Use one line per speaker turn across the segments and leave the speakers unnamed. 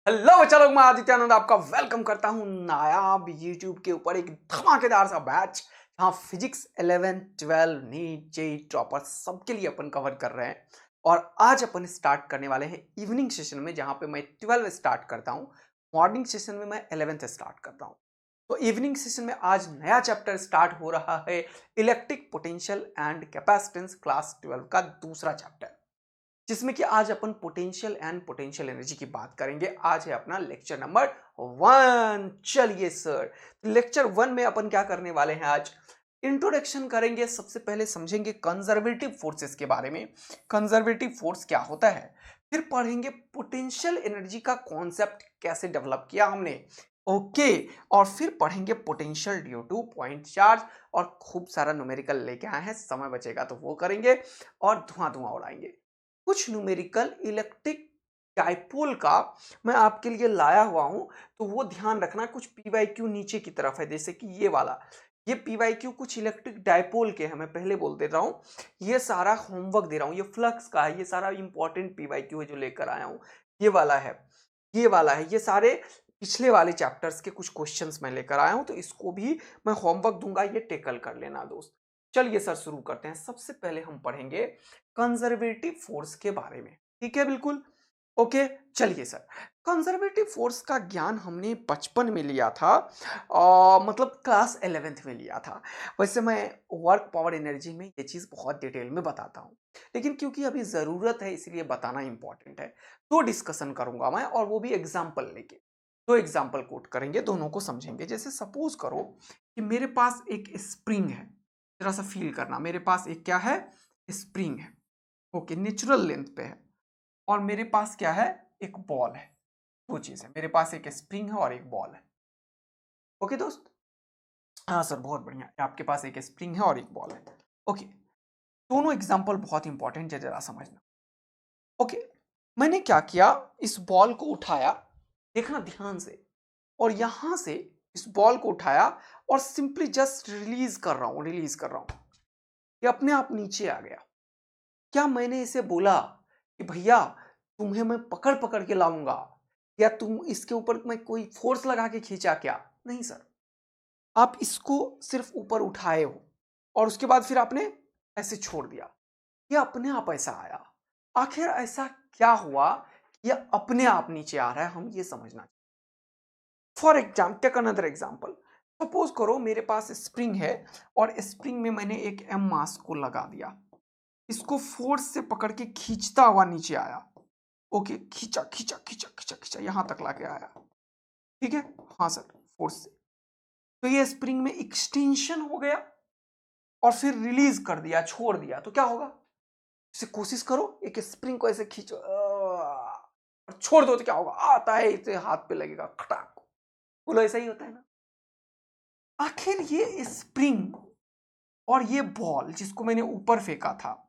Hello बच्चा लोग, मैं आदित्यानंद आपका वेलकम करता हूं नायाब यूट्यूब के ऊपर एक धमाकेदार सा बैच जहां फिजिक्स 11 12 नीट जेई टॉपर सबके लिए अपन कवर कर रहे हैं। और आज अपन स्टार्ट करने वाले हैं इवनिंग सेशन में, जहां पे मैं 12 स्टार्ट करता हूं। मॉर्निंग सेशन में मैं 11th स्टार्ट करता हूं। तो इवनिंग सेशन में आज नया चैप्टर स्टार्ट हो रहा है, electric potential and capacitance, class 12 का दूसरा चैप्टर, जिसमें कि आज अपन पोटेंशियल एंड पोटेंशियल एनर्जी की बात करेंगे। आज है अपना लेक्चर नंबर 1। चलिए सर, लेक्चर 1 में अपन क्या करने वाले हैं, आज इंट्रोडक्शन करेंगे। सबसे पहले समझेंगे कंजर्वेटिव फोर्सेस के बारे में, कंजर्वेटिव फोर्स क्या होता है। फिर पढ़ेंगे पोटेंशियल एनर्जी का कॉन्सेप्ट कैसे डेवलप किया हमने, ओके। और फिर पढ़ेंगे potential due two point charge, और खूब सारा न्यूमेरिकल लेके आए हैं, समय बचेगा तो वो करेंगे और धुआं धुआं उड़ाएंगे। कुछ न्यूमेरिकल इलेक्ट्रिक डाइपोल का मैं आपके लिए लाया हुआ हूं, तो वो ध्यान रखना। कुछ पीवाईक्यू नीचे की तरफ है, जैसे कि ये वाला, ये पीवाईक्यू कुछ इलेक्ट्रिक डाइपोल के हैं। मैं पहले बोल दे रहा हूं, ये सारा होमवर्क दे रहा हूं, ये फ्लक्स का है, ये सारा इंपॉर्टेंट पीवाईक्यू है जो लेकर आया हूं। ये वाला है, ये वाला है, ये सारे पिछले वाले चैप्टर्स के कुछ क्वेश्चंस मैं लेकर आया हूं, तो इसको भी मैं होमवर्क दूंगा, ये टेकल कर लेना दोस्त। चलिए सर, शुरू करते हैं। सबसे पहले हम पढ़ेंगे कंजर्वेटिव फोर्स के बारे में, ठीक है, बिल्कुल ओके। चलिए सर, कंजर्वेटिव फोर्स का ज्ञान हमने बचपन में लिया था, मतलब क्लास 11th में लिया था। वैसे मैं वर्क पावर एनर्जी में ये चीज़ बहुत डिटेल में बताता हूँ, लेकिन क्योंकि अभी ज़रूरत है इसलिए बताना इंपॉर्टेंट है। तो डिस्कशन करूंगा मैं, और वो भी एग्जाम्पल लेके। तो एग्जाम्पल कोट करेंगे, दोनों को समझेंगे। जैसे सपोज करो कि मेरे पास एक स्प्रिंग है, जरा सा फील करना, मेरे पास एक क्या है, स्प्रिंग है, ओके, नेचुरल लेंथ पे है। और मेरे पास क्या है, एक बॉल है। दो चीज है, मेरे पास एक स्प्रिंग है और एक बॉल है, ओके दोस्त। हाँ सर, बहुत बढ़िया, आपके पास एक स्प्रिंग है और एक बॉल है, ओके। दोनों एग्जांपल बहुत इंपॉर्टेंट है, जरा समझना, ओके। मैंने क्या किया, इस बॉल को उठाया, देखना ध्यान से, और यहां से इस बॉल को उठाया और सिंपली जस्ट रिलीज कर रहा हूं, रिलीज कर रहा हूं। ये अपने आप नीचे आ गया। क्या मैंने इसे बोला कि भैया तुम्हें मैं पकड़ पकड़ के लाऊंगा, या तुम इसके ऊपर मैं कोई फोर्स लगा के खींचा क्या? नहीं सर, आप इसको सिर्फ ऊपर उठाए हो और उसके बाद फिर आपने ऐसे छोड़ दिया, ये अपने आप ऐसा आया। आखिर ऐसा क्या हुआ कि ये अपने आप नीचे आ रहा है, हम ये समझना। For example, take another example. Suppose करो मेरे पास स्प्रिंग है, और स्प्रिंग में मैंने एक एम मास को लगा दिया, इसको फोर्स से पकड़ के खींचता हुआ नीचे आया, ओके, खींचा खींचा खींचा खींचा खींचा, यहां तक लाके आया, ठीक है। हाँ सर, फोर्स से। तो ये स्प्रिंग में एक्सटेंशन हो गया, और फिर रिलीज कर दिया, छोड़ दिया, तो क्या होगा? इसे कोशिश करो, एक स्प्रिंग को ऐसे खींचो और छोड़ दो, तो क्या होगा? आता है, इसे हाथ पे लगेगा, खटाक। बोलो, ऐसा ही होता है ना। आखिर ये स्प्रिंग और ये बॉल जिसको मैंने ऊपर फेंका था,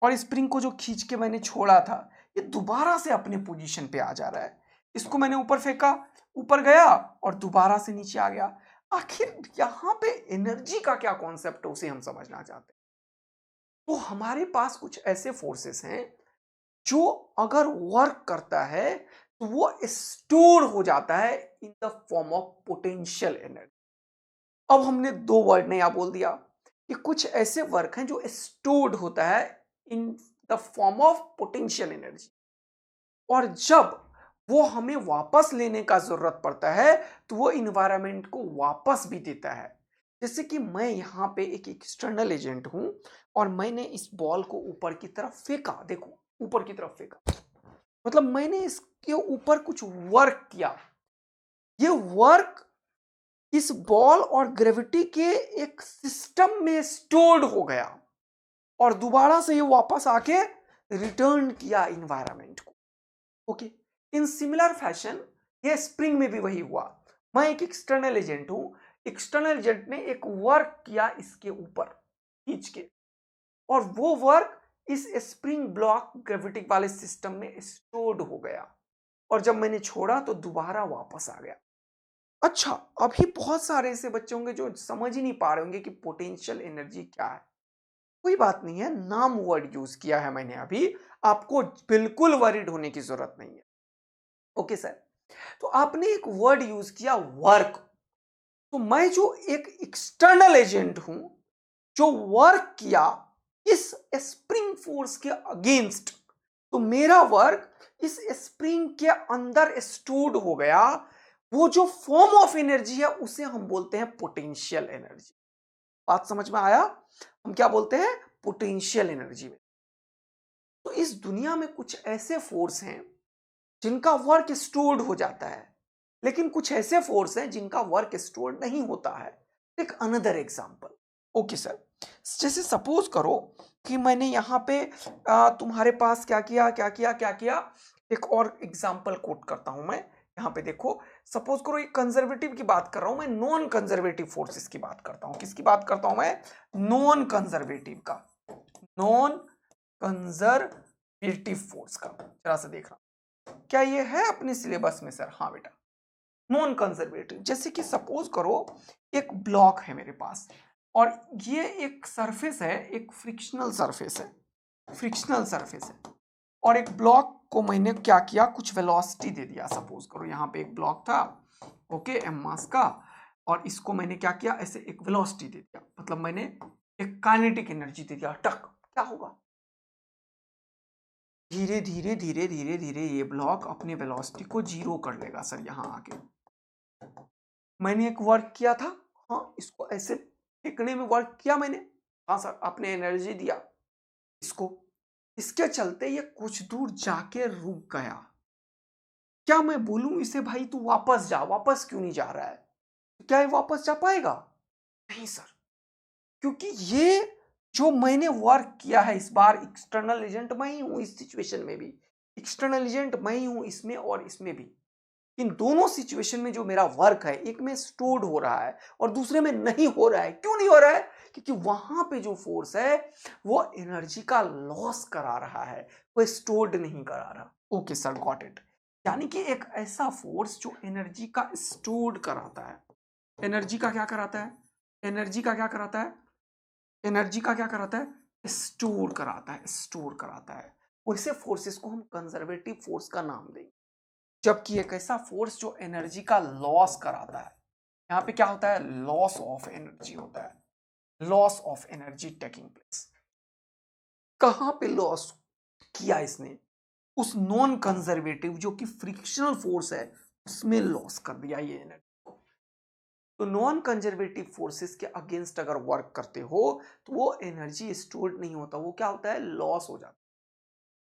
और स्प्रिंग को जो खींच के मैंने छोड़ा था, ये दोबारा से अपने पोजीशन पे आ जा रहा है। इसको मैंने ऊपर फेंका, ऊपर गया और दोबारा से नीचे आ गया। आखिर यहां पे एनर्जी का क्या कॉन्सेप्ट है, उसे हम समझना चाहते हैं। तो हमारे पास कुछ ऐसे फोर्सेस हैं जो अगर वर्क करता है तो वो स्टोर हो जाता है इन the form of potential energy. अब हमने दो वर्ड नया बोल दिया कि कुछ ऐसे वर्क हैं जो स्टोर्ड होता है इन the form of potential energy, और जब वो हमें वापस लेने का जरूरत पड़ता है तो वो इन्वायरमेंट को वापस भी देता है। जैसे कि मैं यहां पे एक एक्सटर्नल एजेंट हूं, और मैंने इस बॉल को ऊपर की तरफ फेंका, देखो ऊपर की तरफ फेंका, मतलब मैंने इसके ऊपर कुछ वर्क किया। ये वर्क इस बॉल और ग्रेविटी के एक सिस्टम में स्टोर्ड हो गया, और दोबारा से ये वापस आके रिटर्न किया इन्वायरमेंट को, ओके। इन सिमिलर फैशन ये स्प्रिंग में भी वही हुआ। मैं एक एक्सटर्नल एजेंट हूं, एक्सटर्नल एजेंट ने एक वर्क किया इसके ऊपर खींच के, और वो वर्क इस स्प्रिंग ब्लॉक ग्रेविटी वाले सिस्टम में स्टोर्ड हो गया, और जब मैंने छोड़ा तो दोबारा वापस आ गया। अच्छा, अभी बहुत सारे ऐसे बच्चे होंगे जो समझ ही नहीं पा रहे होंगे कि पोटेंशियल एनर्जी क्या है। कोई बात नहीं है, नाम वर्ड यूज किया है मैंने अभी, आपको बिल्कुल वरीड होने की जरूरत नहीं है, ओके सर। तो आपने एक वर्ड यूज किया वर्क। तो मैं जो एक एक्सटर्नल एजेंट हूं जो वर्क किया इस स्प्रिंग फोर्स के अगेंस्ट, तो मेरा वर्क इस स्प्रिंग के अंदर स्टोर्ड हो गया। वो जो फॉर्म ऑफ एनर्जी है उसे हम बोलते हैं पोटेंशियल एनर्जी। बात समझ में आया? हम क्या बोलते हैं? पोटेंशियल एनर्जी में। तो इस दुनिया में कुछ ऐसे फोर्स हैं जिनका वर्क स्टोर्ड हो जाता है, लेकिन कुछ ऐसे फोर्स हैं जिनका वर्क स्टोर्ड नहीं होता है। एक अनदर एग्जांपल। ओके सर, जैसे सपोज करो कि मैंने यहाँ पे तुम्हारे पास क्या किया। एक और एग्जांपल कोट करता हूं मैं। यहाँ पे देखो, सपोज करो एक कंजर्वेटिव की बात कर रहा हूं मैं, नॉन कंजर्वेटिव फोर्सेस की बात करता हूं। किसकी बात करता हूं मैं? नॉन कंजर्वेटिव का। नॉन कंजर्वेटिव फोर्स का जरा सा देखना, क्या ये है अपने सिलेबस में सर? हाँ बेटा, नॉन कंजर्वेटिव। जैसे कि सपोज करो एक ब्लॉक है मेरे पास और ये एक सरफेस है, एक फ्रिक्शनल सरफेस है, फ्रिक्शनल सरफेस है। और एक ब्लॉक को मैंने क्या किया, कुछ वेलोसिटी दे दिया। सपोज करो यहाँ पे एक ब्लॉक था, ओके, एम मास का, और इसको मैंने क्या किया, ऐसे एक वेलोसिटी दे दिया, मतलब मैंने एक काइनेटिक एनर्जी दे दिया। टक, क्या होगा? धीरे धीरे धीरे धीरे धीरे ये ब्लॉक अपने वेलोसिटी को जीरो कर लेगा सर। यहाँ आके मैंने एक वर्क किया था, हाँ, इसको ऐसे फेंकने में वर्क किया मैंने, हाँ सर, आपने एनर्जी दिया इसको, इसके चलते ये कुछ दूर जाके रुक गया। क्या मैं बोलूं इसे, भाई तू वापस जा? वापस क्यों नहीं जा रहा है? क्या ये वापस जा पाएगा? नहीं सर, क्योंकि ये जो मैंने वर्क किया है इस बार, एक्सटर्नल एजेंट मैं ही हूं। इस सिचुएशन में भी एक्सटर्नल एजेंट मैं ही हूं, इसमें और इसमें भी। इन दोनों सिचुएशन में जो मेरा वर्क है, एक में स्टोर्ड हो रहा है और दूसरे में नहीं हो रहा है। क्यों नहीं हो रहा है? क्योंकि वहां पे जो फोर्स है वो एनर्जी का लॉस करा रहा है, वो स्टोर्ड नहीं करा रहा। Okay sir, got it. यानी कि एक ऐसा फोर्स जो एनर्जी का स्टोर्ड कराता है। एनर्जी का क्या कराता है? एनर्जी का क्या कराता है? एनर्जी का क्या कराता है? स्टोर कराता है, स्टोर कराता है। वैसे फोर्सेस को हम कंजर्वेटिव फोर्स का नाम देंगे। जबकि एक ऐसा फोर्स जो एनर्जी का लॉस कराता है, यहाँ पे क्या होता है? लॉस ऑफ एनर्जी होता है। Loss of energy taking place. कहां पे लॉस किया इसने? उस नॉन कंजर्वेटिव जो कि फ्रिक्शनल फोर्स है उसमें लॉस कर दिया ये एनर्जी को। तो नॉन कंजर्वेटिव फोर्सेस के अगेंस्ट अगर वर्क करते हो तो वो एनर्जी स्टोर्ड नहीं होता, वो क्या होता है? लॉस हो जाता है।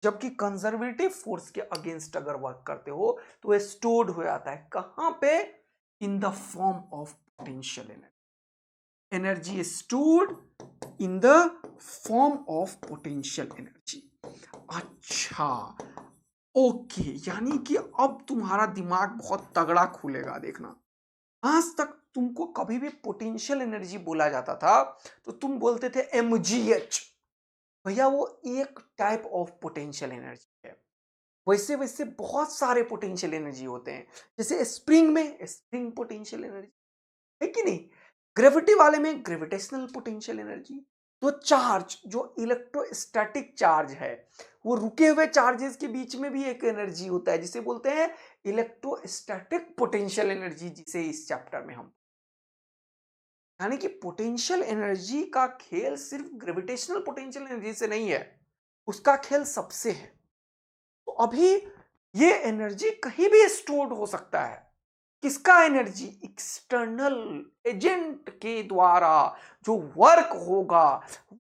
जबकि कंजर्वेटिव फोर्स के अगेंस्ट अगर वर्क करते हो तो वह स्टोर्ड हो जाता है। कहां पे? इन the form of potential energy. Energy stored in the form of potential energy. अच्छा, ओके, यानी कि अब तुम्हारा दिमाग बहुत तगड़ा खुलेगा। देखना, आज तक तुमको कभी भी पोटेंशियल एनर्जी बोला जाता था तो तुम बोलते थे mgh। भैया वो एक टाइप ऑफ पोटेंशियल एनर्जी है। वैसे वैसे बहुत सारे पोटेंशियल एनर्जी होते हैं। जैसे स्प्रिंग में स्प्रिंग पोटेंशियल एनर्जी है कि नहीं? ग्रेविटी वाले में ग्रेविटेशनल पोटेंशियल एनर्जी। तो चार्ज, जो इलेक्ट्रोस्टैटिक चार्ज है, वो रुके हुए चार्जेस के बीच में भी एक एनर्जी होता है जिसे बोलते हैं इलेक्ट्रोस्टैटिक पोटेंशियल एनर्जी, जिसे इस चैप्टर में हम, यानी कि पोटेंशियल एनर्जी का खेल सिर्फ ग्रेविटेशनल पोटेंशियल एनर्जी से नहीं है, उसका खेल सबसे है। तो अभी ये एनर्जी कहीं भी स्टोर्ड हो सकता है। किसका एनर्जी? एक्सटर्नल एजेंट के द्वारा जो वर्क होगा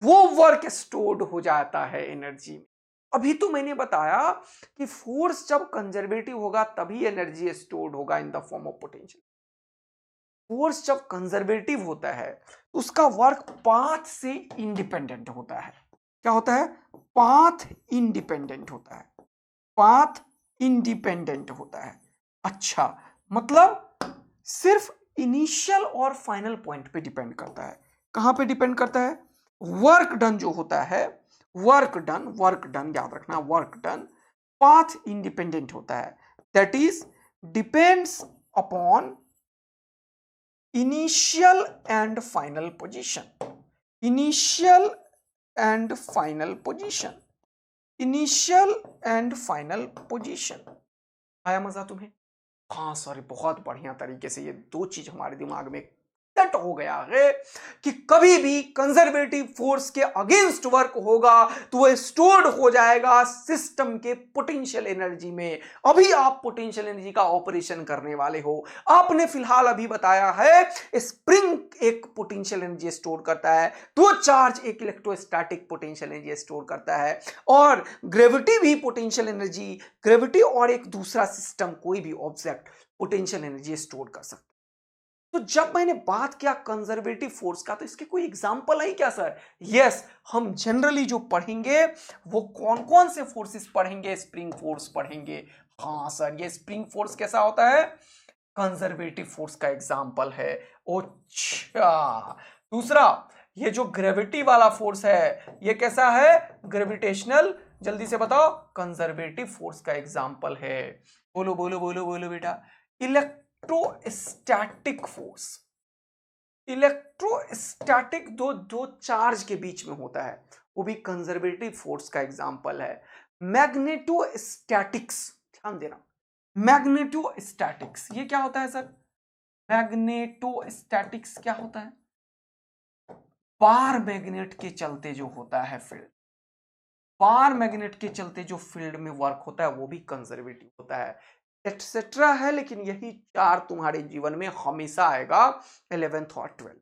वो वर्क स्टोर्ड हो जाता है एनर्जी में। अभी तो मैंने बताया कि फोर्स जब कंजर्वेटिव होगा तभी एनर्जी स्टोर्ड होगा इन the form of potential. Force जब कंजर्वेटिव होता है तो उसका वर्क पाथ से इंडिपेंडेंट होता है। क्या होता है? पाथ इंडिपेंडेंट होता है। पाथ इंडिपेंडेंट होता है। अच्छा, मतलब सिर्फ इनिशियल और फाइनल पॉइंट पे डिपेंड करता है। कहां पे डिपेंड करता है? वर्क डन जो होता है, वर्क डन याद रखना, वर्क डन पाथ इंडिपेंडेंट होता है। That is depends upon initial and final position. Initial and final position. Initial and final position. आया मजा तुम्हें? हाँ सॉरी, बहुत बढ़िया तरीके से ये दो चीज हमारे दिमाग में सेट हो गया है कि कभी भी कंजर्वेटिव फोर्स के अगेंस्ट वर्क होगा तो वह स्टोर्ड हो जाएगा सिस्टम के पोटेंशियल एनर्जी में। अभी आप पोटेंशियल एनर्जी का ऑपरेशन करने वाले हो। आपने फिलहाल अभी बताया है स्प्रिंग एक पोटेंशियल एनर्जी स्टोर करता है, तो चार्ज एक इलेक्ट्रोस्टैटिक पोटेंशियल एनर्जी स्टोर करता है, और ग्रेविटी भी पोटेंशियल एनर्जी, ग्रेविटी और एक दूसरा सिस्टम कोई भी ऑब्जेक्ट पोटेंशियल एनर्जी स्टोर कर सकता है। तो जब मैंने बात किया कंजर्वेटिव फोर्स का, तो इसके कोई एग्जांपल है क्या सर? यस, हम जनरली जो पढ़ेंगे वो कौन कौन से फोर्सेस पढ़ेंगे? स्प्रिंग फोर्स पढ़ेंगे। हाँ सर, ये स्प्रिंग फोर्स कैसा होता है? कंजर्वेटिव फोर्स का एग्जांपल है। अच्छा, दूसरा, ये जो ग्रेविटी वाला फोर्स है ये कैसा है? ग्रेविटेशनल। जल्दी से बताओ, कंजर्वेटिव फोर्स का एग्जांपल है। बोलो बोलो बोलो बोलो बेटा। इलेक्ट्रोस्टैटिक फोर्स, इलेक्ट्रोस्टैटिक दो दो चार्ज के बीच में होता है, वो भी कंजर्वेटिव फोर्स का एग्जांपल है। मैग्नेटोस्टैटिक्स, ध्यान देना, मैग्नेटोस्टैटिक्स ये क्या होता है सर? मैग्नेटोस्टैटिक्स क्या होता है? पार मैग्नेट के चलते जो होता है फील्ड, पार मैग्नेट के चलते जो फील्ड में वर्क होता है वो भी कंजर्वेटिव होता है, एटसेट्रा है। लेकिन यही चार तुम्हारे जीवन में हमेशा आएगा 11th और 12th।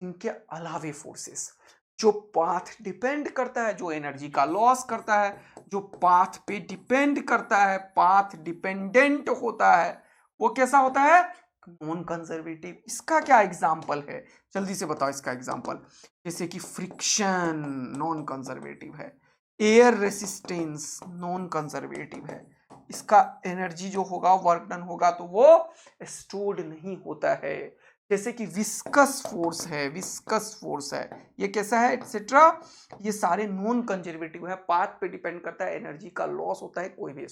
इनके अलावे फोर्सेस जो पाथ डिपेंड करता है, जो एनर्जी का लॉस करता है, जो पाथ पे डिपेंड करता है, पाथ डिपेंडेंट होता है, वो कैसा होता है? Non conservative. इसका क्या एग्जाम्पल है? जल्दी से बताओ इसका एग्जाम्पल। जैसे कि फ्रिक्शन नॉन कंजर्वेटिव है, एयर रेसिस्टेंस नॉन कंजर्वेटिव है, इसका एनर्जी जो होगा, वर्क डन होगा तो वो स्टोर्ड नहीं होता है। जैसे कि विस्कस फोर्स है, विस्कस फोर्स है, ये कैसा है, एटसेट्रा। ये सारे नॉन कंजर्वेटिव है, पाथ पे डिपेंड करता है, एनर्जी का लॉस होता है, कोई भी।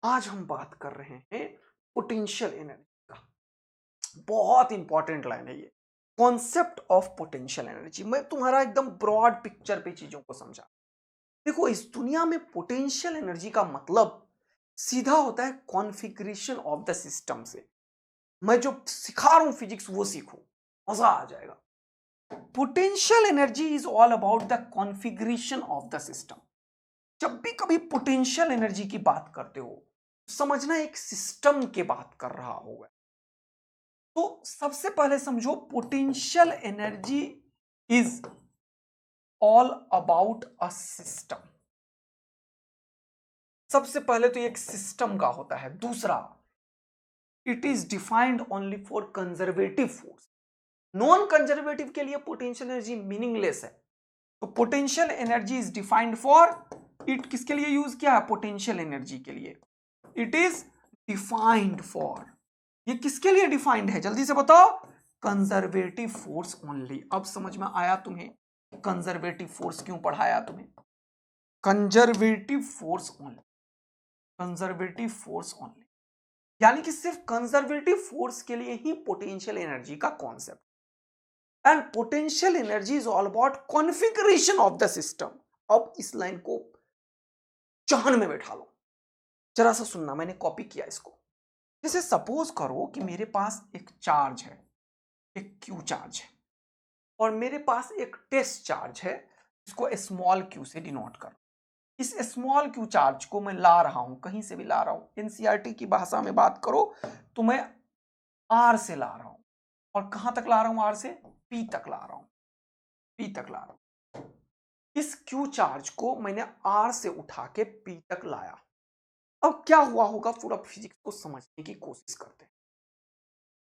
आज हम बात कर रहे हैं पोटेंशियल एनर्जी का। बहुत इंपॉर्टेंट लाइन है ये, कॉन्सेप्ट ऑफ पोटेंशियल एनर्जी। मैं तुम्हारा एकदम ब्रॉड पिक्चर पे चीजों को समझा। देखो, इस दुनिया में पोटेंशियल एनर्जी का मतलब सीधा होता है कॉन्फ़िगरेशन ऑफ द सिस्टम से। मैं जो सिखा रहा हूं फिजिक्स वो सीखो, मजा आ जाएगा। Potential energy is all about the configuration of the system. जब भी कभी पोटेंशियल एनर्जी की बात करते हो, समझना एक सिस्टम की बात कर रहा होगा। तो सबसे पहले समझो, potential energy is all about a system. सबसे पहले तो एक सिस्टम का होता है। दूसरा, it is defined only for conservative force. Non conservative के लिए पोटेंशियल एनर्जी मीनिंगलेस है। तो potential energy is defined for, it किसके लिए यूज किया है? पोटेंशियल एनर्जी के लिए। इट इज डिफाइंड फॉर, ये किसके लिए डिफाइंड है? जल्दी से बताओ। Conservative force only. अब समझ में आया तुम्हें कंजर्वेटिव फोर्स क्यों पढ़ाया तुम्हें? Conservative force only, conservative force only, यानी कि सिर्फ कंजर्वेटिव फोर्स के लिए ही पोटेंशियल एनर्जी का concept. And potential energy is all about configuration of the system. अब इस लाइन को चाहन में बैठा लो, जरा सा सुनना, मैंने कॉपी किया इसको। जैसे सपोज करो कि मेरे पास एक चार्ज है, एक क्यू चार्ज है, और मेरे पास एक टेस्ट चार्ज है जिसको स्मॉल क्यू से डिनोट कर। इस स्मॉल क्यू चार्ज को मैं ला रहा हूं, कहीं से भी ला रहा हूं, एनसीईआरटी की भाषा में बात करो तो मैं आर से ला रहा हूं। और कहां तक ला रहा हूं? आर से पी तक ला रहा हूं, पी तक ला रहा हूं। इस क्यू चार्ज को मैंने आर से उठा के पी तक लाया। अब क्या हुआ होगा, पूरा फिजिक्स को समझने की कोशिश करते हैं।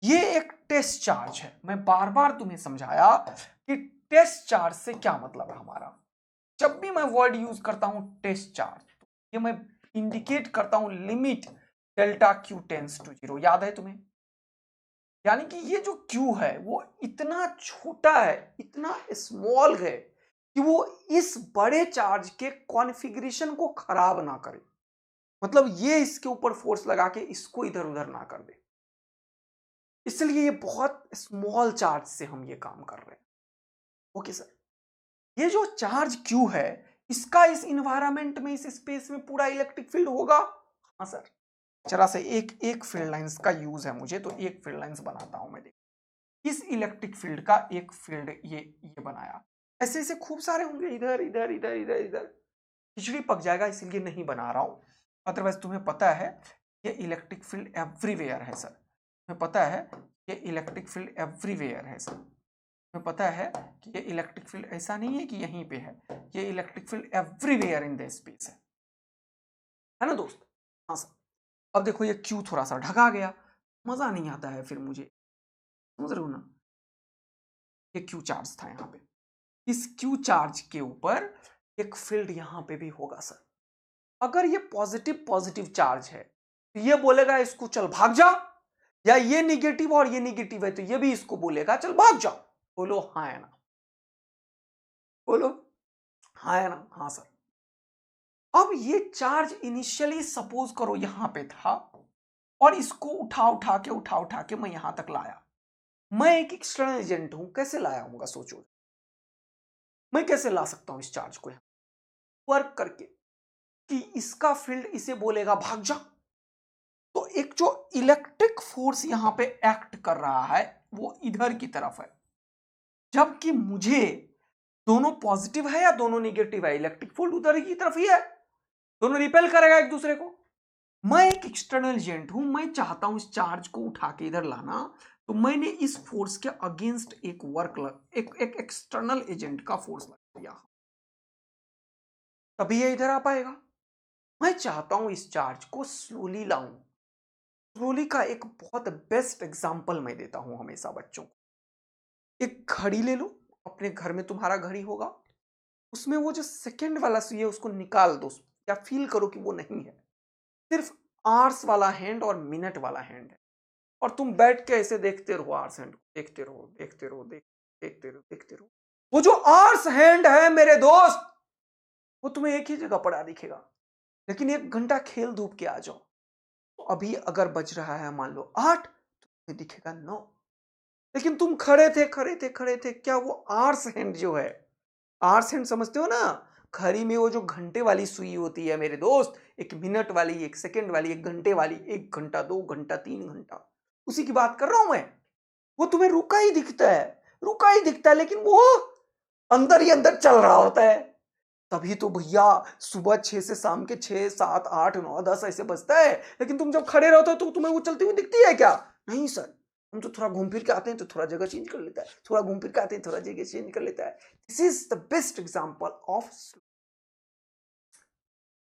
ये एक टेस्ट चार्ज है। मैं बार बार तुम्हें समझाया कि टेस्ट चार्ज से क्या मतलब है हमारा। जब भी मैं वर्ड यूज करता हूं टेस्ट चार्ज, तो ये मैं इंडिकेट करता हूं limit delta q tends to 0। याद है तुम्हें? यानी कि ये जो क्यू है वो इतना छोटा है, इतना स्मॉल है कि वो इस बड़े चार्ज के कॉन्फ़िगरेशन को खराब ना करे। मतलब ये इसके ऊपर फोर्स लगा के इसको इधर उधर ना कर दे। इसलिए ये बहुत स्मॉल चार्ज से हम ये काम कर रहे हैं। ओके सर, ये जो चार्ज क्यू है, इसका इस इन्वायरमेंट में, इस स्पेस में पूरा इलेक्ट्रिक फील्ड होगा? हाँ सर। जरा से एक एक फील्ड लाइंस का यूज है मुझे, तो एक फील्ड लाइंस बनाता हूं मैं। देख, इस इलेक्ट्रिक फील्ड का एक फील्ड ये बनाया। ऐसे ऐसे खूब सारे होंगे, इधर इधर इधर इधर इधर, खिचड़ी पक जाएगा, इसीलिए नहीं बना रहा हूं। अदरवाइज तुम्हें पता है ये इलेक्ट्रिक फील्ड एवरीवेयर है सर, तुम्हें पता है ये इलेक्ट्रिक फील्ड एवरीवेयर है सर, तुम्हें पता है कि ये इलेक्ट्रिक फील्ड ऐसा नहीं है कि यहीं पे है, ये electric field everywhere in the space है ना दोस्त। हाँ सर। अब देखो ये क्यू थोड़ा सा ढका गया, मजा नहीं आता है फिर मुझे, समझ रहे हो ना। ये क्यू चार्ज था यहाँ पे, इस क्यू चार्ज के ऊपर एक फील्ड यहाँ पे भी होगा सर। अगर ये पॉजिटिव पॉजिटिव चार्ज है तो ये बोलेगा इसको चल भाग जा, या ये निगेटिव और ये निगेटिव है तो ये भी इसको बोलेगा चल भाग जा। बोलो हाँ है ना, बोलो हाँ है ना। हाँ सर। अब ये चार्ज इनिशियली सपोज करो यहां पे था, और इसको उठा उठा के मैं यहां तक लाया। मैं एक एक्सटर्नल एजेंट हूं, कैसे लाया हूंगा सोचो, मैं कैसे ला सकता हूं इस चार्ज को वर्क करके, कि इसका फील्ड इसे बोलेगा भाग जा, तो एक जो इलेक्ट्रिक फोर्स यहां पे एक्ट कर रहा है वो इधर की तरफ है, जबकि मुझे दोनों पॉजिटिव है या दोनों निगेटिव है, इलेक्ट्रिक फील्ड उधर की तरफ ही है, दोनों रिपेल करेगा एक दूसरे को। मैं एक एक्सटर्नल एजेंट हूं, मैं चाहता हूं इस चार्ज को उठा के इधर लाना, तो मैंने इस फोर्स के अगेंस्ट एक एक एक्सटर्नल एजेंट का फोर्स लगा दिया, तभी ये इधर आ पाएगा। मैं चाहता हूं इस चार्ज को स्लोली लाऊं। स्लोली का एक बहुत बेस्ट एग्जांपल मैं देता हूं हमेशा बच्चों को। एक घड़ी ले लो, अपने घर में तुम्हारा घड़ी होगा, उसमें वो जो सेकंड वाला सुई है उसको निकाल दो, या फील करो कि वो नहीं है, सिर्फ आवर्स वाला हैंड और मिनट वाला हैंड है, और तुम बैठ के ऐसे देखते रहो, आर्स हैंड देखते रहो देखते रहो देखते रहो देखते रहो। वो जो आर्स हैंड है मेरे दोस्त, वो तुम्हें एक ही जगह पड़ा दिखेगा, लेकिन 1 घंटा खेल धूप के आ जाओ, तो अभी अगर बज रहा है मान लो 8, तो तुम्हें दिखेगा 9, लेकिन तुम खड़े थे, क्या वो आर्स हैंड जो है, आर्स हैंड समझते हो ना, घड़ी में वो जो घंटे वाली सुई होती है मेरे दोस्त, 1 मिनट वाली, 1 सेकंड वाली, 1 घंटे वाली, 1 घंटा 2 घंटा 3 घंटा, उसी की बात कर रहा हूं मैं। वो तुम्हें रुका ही दिखता है, रुका ही दिखता है, लेकिन वो अंदर ही अंदर चल रहा होता है। तभी तो भैया सुबह 6 से शाम के 6 7 8 9 10 ऐसे बजता है, लेकिन तुम जब खड़े रहते हो तो तुम्हें वो चलती हुई दिखती है क्या? नहीं सर, हम तो थोड़ा घूम फिर के आते हैं तो थोड़ा जगह चेंज कर लेता है, थोड़ा घूम फिर के आते हैं थोड़ा जगह चेंज कर लेता है। This is the best example of.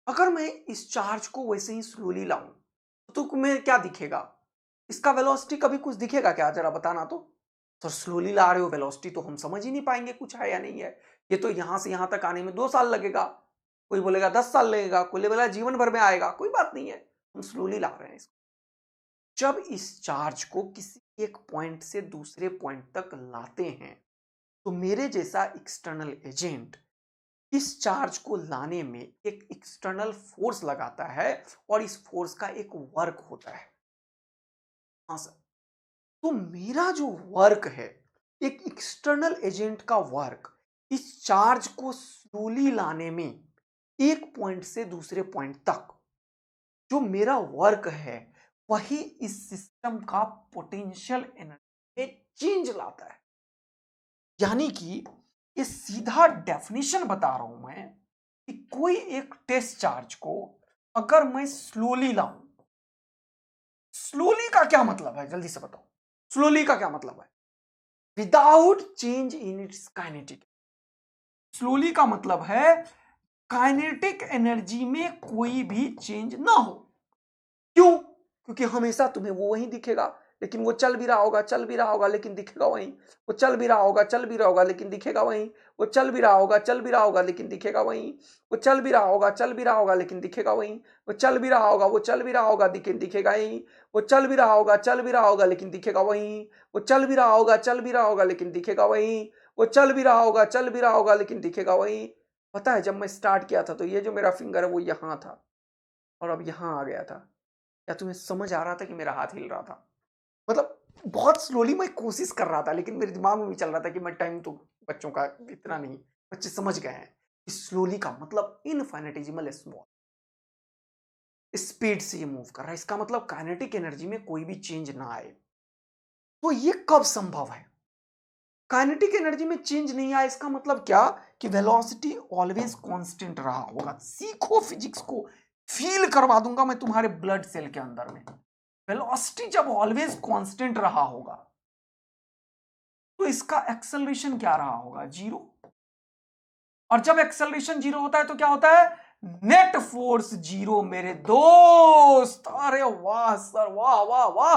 अगर मैं इस चार्ज को वैसे ही स्लोली लाऊं तो तुम्हें क्या दिखेगा? इसका वेलोसिटी कभी कुछ दिखेगा क्या, जरा बताना तो। सर स्लोली ला रहे हो, वेलोसिटी तो हम समझ ही नहीं पाएंगे कुछ है या नहीं है, ये तो यहां से यहां तक आने में 2 साल लगेगा, कोई बोलेगा 10 साल लगेगा, कोई बोलेगा जीवन भर में आएगा, कोई बात नहीं है, हम स्लोली ला रहे हैं इसको। जब इस चार्ज को किसी एक पॉइंट से दूसरे पॉइंट तक लाते हैं, तो मेरे जैसा एक्सटर्नल एजेंट इस चार्ज को लाने में एक एक्सटर्नल फोर्स लगाता है, और इस फोर्स का एक वर्क होता है। हाँ सर। तो मेरा जो वर्क है, एक एक्सटर्नल एजेंट का वर्क, इस चार्ज को स्लोली लाने में एक पॉइंट से दूसरे पॉइंट तक, जो मेरा वर्क है वही इस सिस्टम का पोटेंशियल एनर्जी में चेंज लाता है। यानी कि ये सीधा डेफिनेशन बता रहा हूं मैं, कि कोई एक टेस्ट चार्ज को अगर मैं स्लोली लाऊं, स्लोली का क्या मतलब है जल्दी से बताओ, स्लोली का क्या मतलब है? Without change in its kinetic. Slowly का मतलब है काइनेटिक एनर्जी में कोई भी चेंज ना हो। क्यों? क्योंकि हमेशा तुम्हें वो वहीं दिखेगा, लेकिन वो चल भी रहा होगा, चल भी रहा होगा, लेकिन दिखेगा वहीं। वो चल भी रहा होगा, चल भी रहा होगा, लेकिन दिखेगा वहीं। वो चल भी रहा होगा, चल भी रहा होगा, लेकिन दिखेगा वहीं। वो चल भी रहा होगा, चल भी रहा होगा, लेकिन दिखेगा वहीं। वो चल भी रहा होगा, वो चल भी रहा होगा, लेकिन दिखेगा वहीं। वो चल भी रहा होगा, चल भी रहा होगा, लेकिन दिखेगा वहीं। वो चल भी रहा होगा, चल भी रहा होगा, लेकिन दिखेगा वहीं। वो चल भी रहा होगा, चल भी रहा होगा, लेकिन दिखेगा वहीं। पता है जब मैं स्टार्ट किया था तो ये जो मेरा फिंगर है वो यहाँ था, और अब यहाँ आ गया था। क्या तुम्हें समझ आ रहा था कि मेरा हाथ हिल रहा था? मतलब बहुत स्लोली मैं कोशिश कर रहा था, लेकिन मेरे दिमाग में भी चल रहा था कि मैं टाइम तो बच्चों का इतना नहीं, बच्चे समझ गए हैं कि स्लोली का मतलब इनफाइनिटिजिमल स्मॉल। स्पीड से ये मूव कर रहा है, इसका मतलब काइनेटिक एनर्जी में कोई भी चेंज ना आए। तो ये कब संभव है? काइनेटिक एनर्जी में चेंज नहीं आया, इसका मतलब क्या कि वेलोसिटी ऑलवेज कांस्टेंट रहा होगा। सीखो फिजिक्स को, फील करवा दूंगा मैं तुम्हारे ब्लड सेल के अंदर में। वेलोसिटी जब ऑलवेज कांस्टेंट रहा होगा तो इसका एक्सेलरेशन क्या रहा होगा? जीरो। और जब एक्सेलरेशन जीरो होता है तो क्या होता है? नेट फोर्स जीरो मेरे दोस्त। अरे वाह सर, वाह वाह वाह।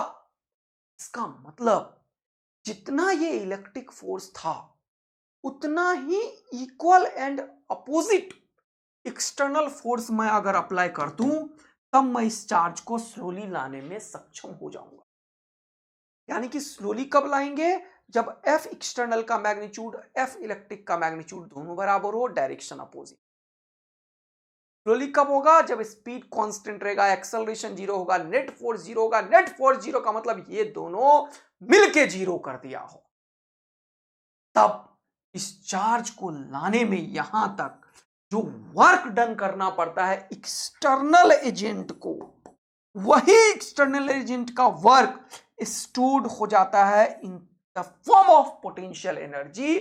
इसका मतलब जितना ये इलेक्ट्रिक फोर्स था उतना ही equal and opposite external force मैं अगर अप्लाई कर दूं तब मैं इस चार्ज को स्लोली लाने में सक्षम हो जाऊंगा। यानी कि स्लोली कब लाएंगे? जब F एक्सटर्नल का मैग्नीट्यूड F इलेक्ट्रिक का मैग्नीट्यूड दोनों बराबर हो, डायरेक्शन अपोजिट। स्लोली कब होगा? जब स्पीड कांस्टेंट रहेगा, एक्सेलरेशन जीरो होगा, नेट फोर्स जीरो होगा। नेट फोर्स जीरो का मतलब ये दोनों मिलके जीरो कर दिया हो, तब इस चार्ज को लाने में यहां तक जो वर्क डन करना पड़ता है एक्सटर्नल एजेंट को, वही एक्सटर्नल एजेंट का वर्क स्टोर्ड हो जाता है इन the form of potential energy,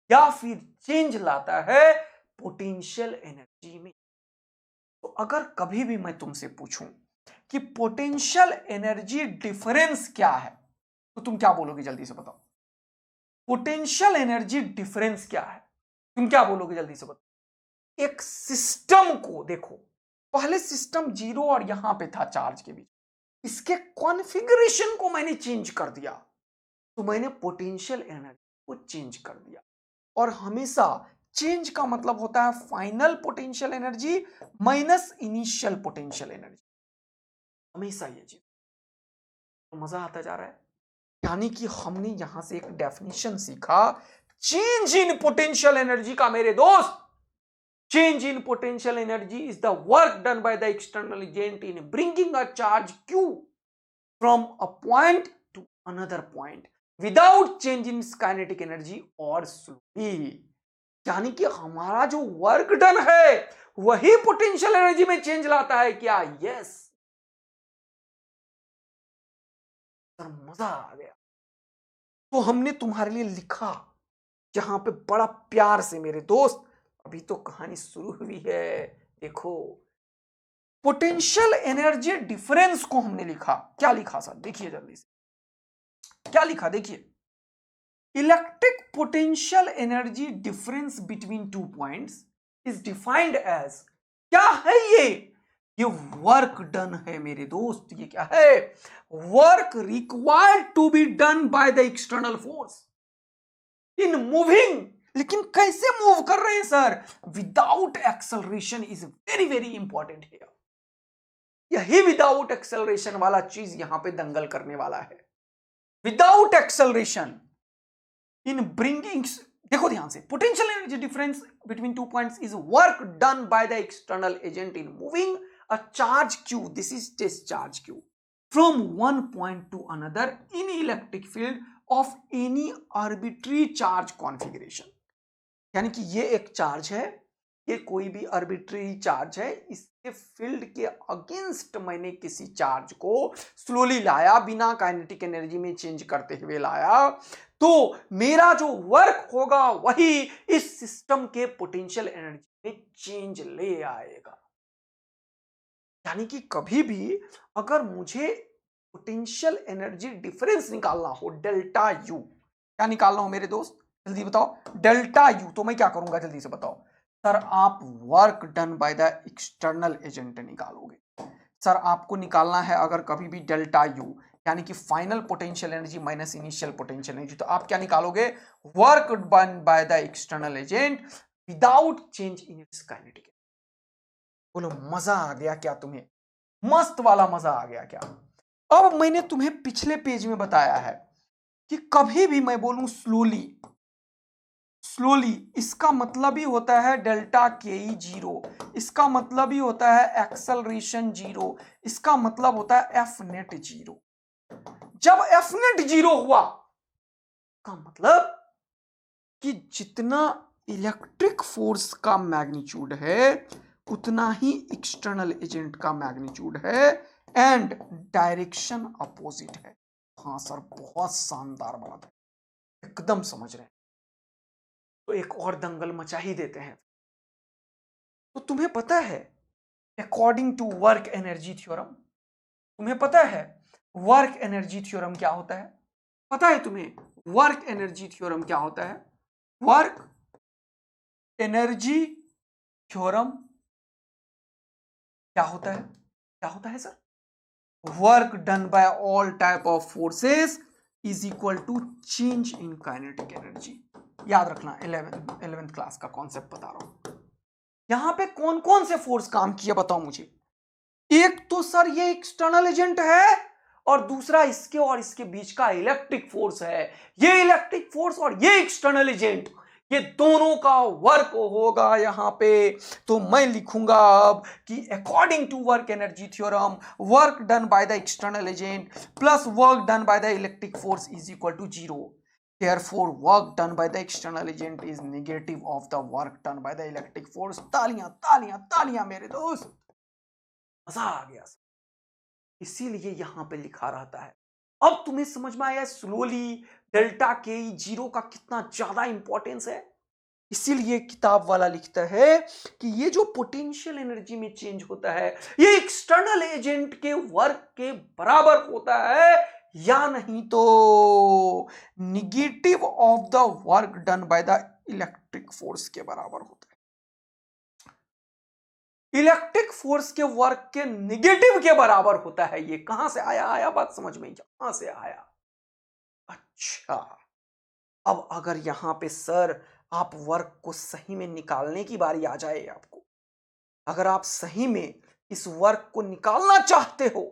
या फिर चेंज लाता है पोटेंशियल एनर्जी में। तो अगर कभी भी मैं तुमसे पूछूं कि पोटेंशियल एनर्जी डिफरेंस क्या है, तो तुम क्या बोलोगे? जल्दी से बताओ। पोटेंशियल एनर्जी डिफरेंस क्या है? तुम क्या बोलोगे? जल्दी से बताओ। एक सिस्टम को देखो, पहले सिस्टम जीरो और यहां पे था चार्ज के बीच, इसके कॉन्फ़िगरेशन को मैंने चेंज कर दिया तो मैंने पोटेंशियल एनर्जी को चेंज कर दिया। और हमेशा चेंज का मतलब होता है final potential energy minus initial potential energy, हमेशा ये चीज। तो मजा आता जा रहा है। यानी कि हमने यहां से एक डेफिनेशन सीखा चेंज इन पोटेंशियल एनर्जी का मेरे दोस्त। Change in potential energy is the work done by the external agent in bringing a charge Q from a point to another point without change in kinetic energy or slowly। यानी कि हमारा जो work done है वही potential energy में change लाता है क्या? यस सर, मजा आ गया। तो हमने तुम्हारे लिए लिखा जहां पे बड़ा प्यार से मेरे दोस्त, अभी तो कहानी शुरू हुई है। देखो, पोटेंशियल एनर्जी डिफरेंस को हमने लिखा। क्या लिखा सर? देखिए जल्दी से क्या लिखा, देखिए। Electric potential energy difference between two points is defined as, क्या है ये वर्क डन है मेरे दोस्त। ये क्या है? Work required to be done by the external force in moving. लेकिन कैसे मूव कर रहे हैं sir? Without acceleration is very very important here. यही विदाउट एक्सेलरेशन वाला चीज यहां पे दंगल करने वाला है। विदाउट एक्सेलरेशन इन ब्रिंगिंग, देखो ध्यान से, potential energy difference between two points is work done by the external agent in moving a charge Q, this is test charge Q, from one point to another in electric field of any arbitrary charge configuration. यानी कि ये एक charge है, ये कोई भी arbitrary charge है, इसके फील्ड के अगेंस्ट मैंने किसी चार्ज को स्लोली लाया, बिना काइनेटिक एनर्जी में चेंज करते हुए लाया, तो मेरा जो वर्क होगा वही इस सिस्टम के पोटेंशियल एनर्जी में चेंज ले आएगा। यानी कि कभी भी अगर मुझे पोटेंशियल एनर्जी डिफरेंस निकालना हो, डेल्टा यू, क्या निकालना हो मेरे दोस्त? जल्दी बताओ। डेल्टा यू, तो मैं क्या करूंगा? जल्दी से बताओ सर। आप work done by the external agent निकालोगे। सर आपको निकालना है अगर कभी भी डेल्टा यू, यानी कि final potential energy minus initial potential energy, तो आप क्या निकालोगे? Work done by the external agent without change in its kinetic. बोलो मजा आ गया क्या तुम्हें? मस्त वाला मजा आ गया क्या? अब मैंने तुम्हें पिछले पेज में बताया है कि कभी भी मैं बोलूं स्लोली, स्लोली इसका मतलब ही होता है डेल्टा के ई जीरो, इसका मतलब ही होता है एक्सेलरेशन जीरो, इसका मतलब होता है एफ नेट जीरो। जब एफ नेट जीरो हुआ का मतलब कि जितना इलेक्ट्रिक फोर्स का मैग्नीट्यूड है उतना ही एक्सटर्नल एजेंट का मैग्नीट्यूड है एंड डायरेक्शन अपोजिट है। हाँ सर, बहुत शानदार बात है, एकदम समझ रहे हैं। तो एक और दंगल मचा ही देते हैं। तो तुम्हें पता है according to work energy theorem, तुम्हें पता है वर्क एनर्जी थ्योरम क्या होता है? पता है तुम्हें वर्क एनर्जी थ्योरम क्या होता है? वर्क एनर्जी थ्योरम क्या होता है? क्या होता है sir? Work done by all type of forces is equal to change in kinetic energy. याद रखना, 11th क्लास का कॉन्सेप्ट बता रहा हूं। यहां पे कौन कौन से फोर्स काम किए बताओ मुझे। एक तो सर ये एक्सटर्नल एजेंट है और दूसरा इसके और इसके बीच का इलेक्ट्रिक फोर्स है। ये इलेक्ट्रिक फोर्स और ये एक्सटर्नल एजेंट, ये दोनों का वर्क होगा यहां पे। तो मैं लिखूंगा अब कि according to work energy theorem, work done by the external agent plus work done by the electric force is equal to 0। Therefore, work done by the external agent is negative of the work done by the electric force। तालियां तालियां तालियां मेरे दोस्त, मजा आ गया। इसीलिए यहां पे लिखा रहता है। अब तुम्हें समझ में आया स्लोली डेल्टा के जीरो का कितना ज्यादा इंपॉर्टेंस है। इसीलिए किताब वाला लिखता है कि ये जो पोटेंशियल एनर्जी में चेंज होता है ये एक्सटर्नल एजेंट के वर्क के बराबर होता है या नहीं तो negative of the work done by the electric force के बराबर होता है। इलेक्ट्रिक फोर्स के वर्क के निगेटिव के बराबर होता है। ये कहां से आया बात समझ में? कहां से आया? अच्छा, अब अगर यहां पे सर आप वर्क को सही में निकालने की बारी आ जाए आपको, अगर आप सही में इस वर्क को निकालना चाहते हो,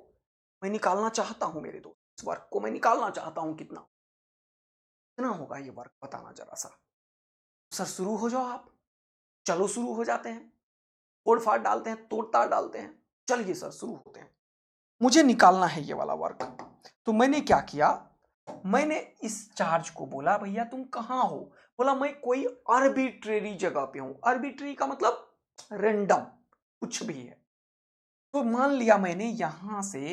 मैं निकालना चाहता हूं मेरे दोस्त, इस वर्क को मैं निकालना चाहता हूं, कितना होगा ये वर्क बताना जरा सा। सर शुरू हो जाओ आप। चलो शुरू हो जाते हैं, तोड़ फाड़ डालते हैं, तोड़ ताड़ डालते हैं। चलिए सर शुरू होते हैं। मुझे निकालना है ये वाला वर्क। तो मैंने क्या किया, मैंने इस चार्ज को बोला भैया तुम कहां हो? बोला मैं कोई आर्बिट्रेरी जगह पे हूं। आर्बिट्रेरी का मतलब रेंडम, कुछ भी है। तो मान लिया मैंने यहां से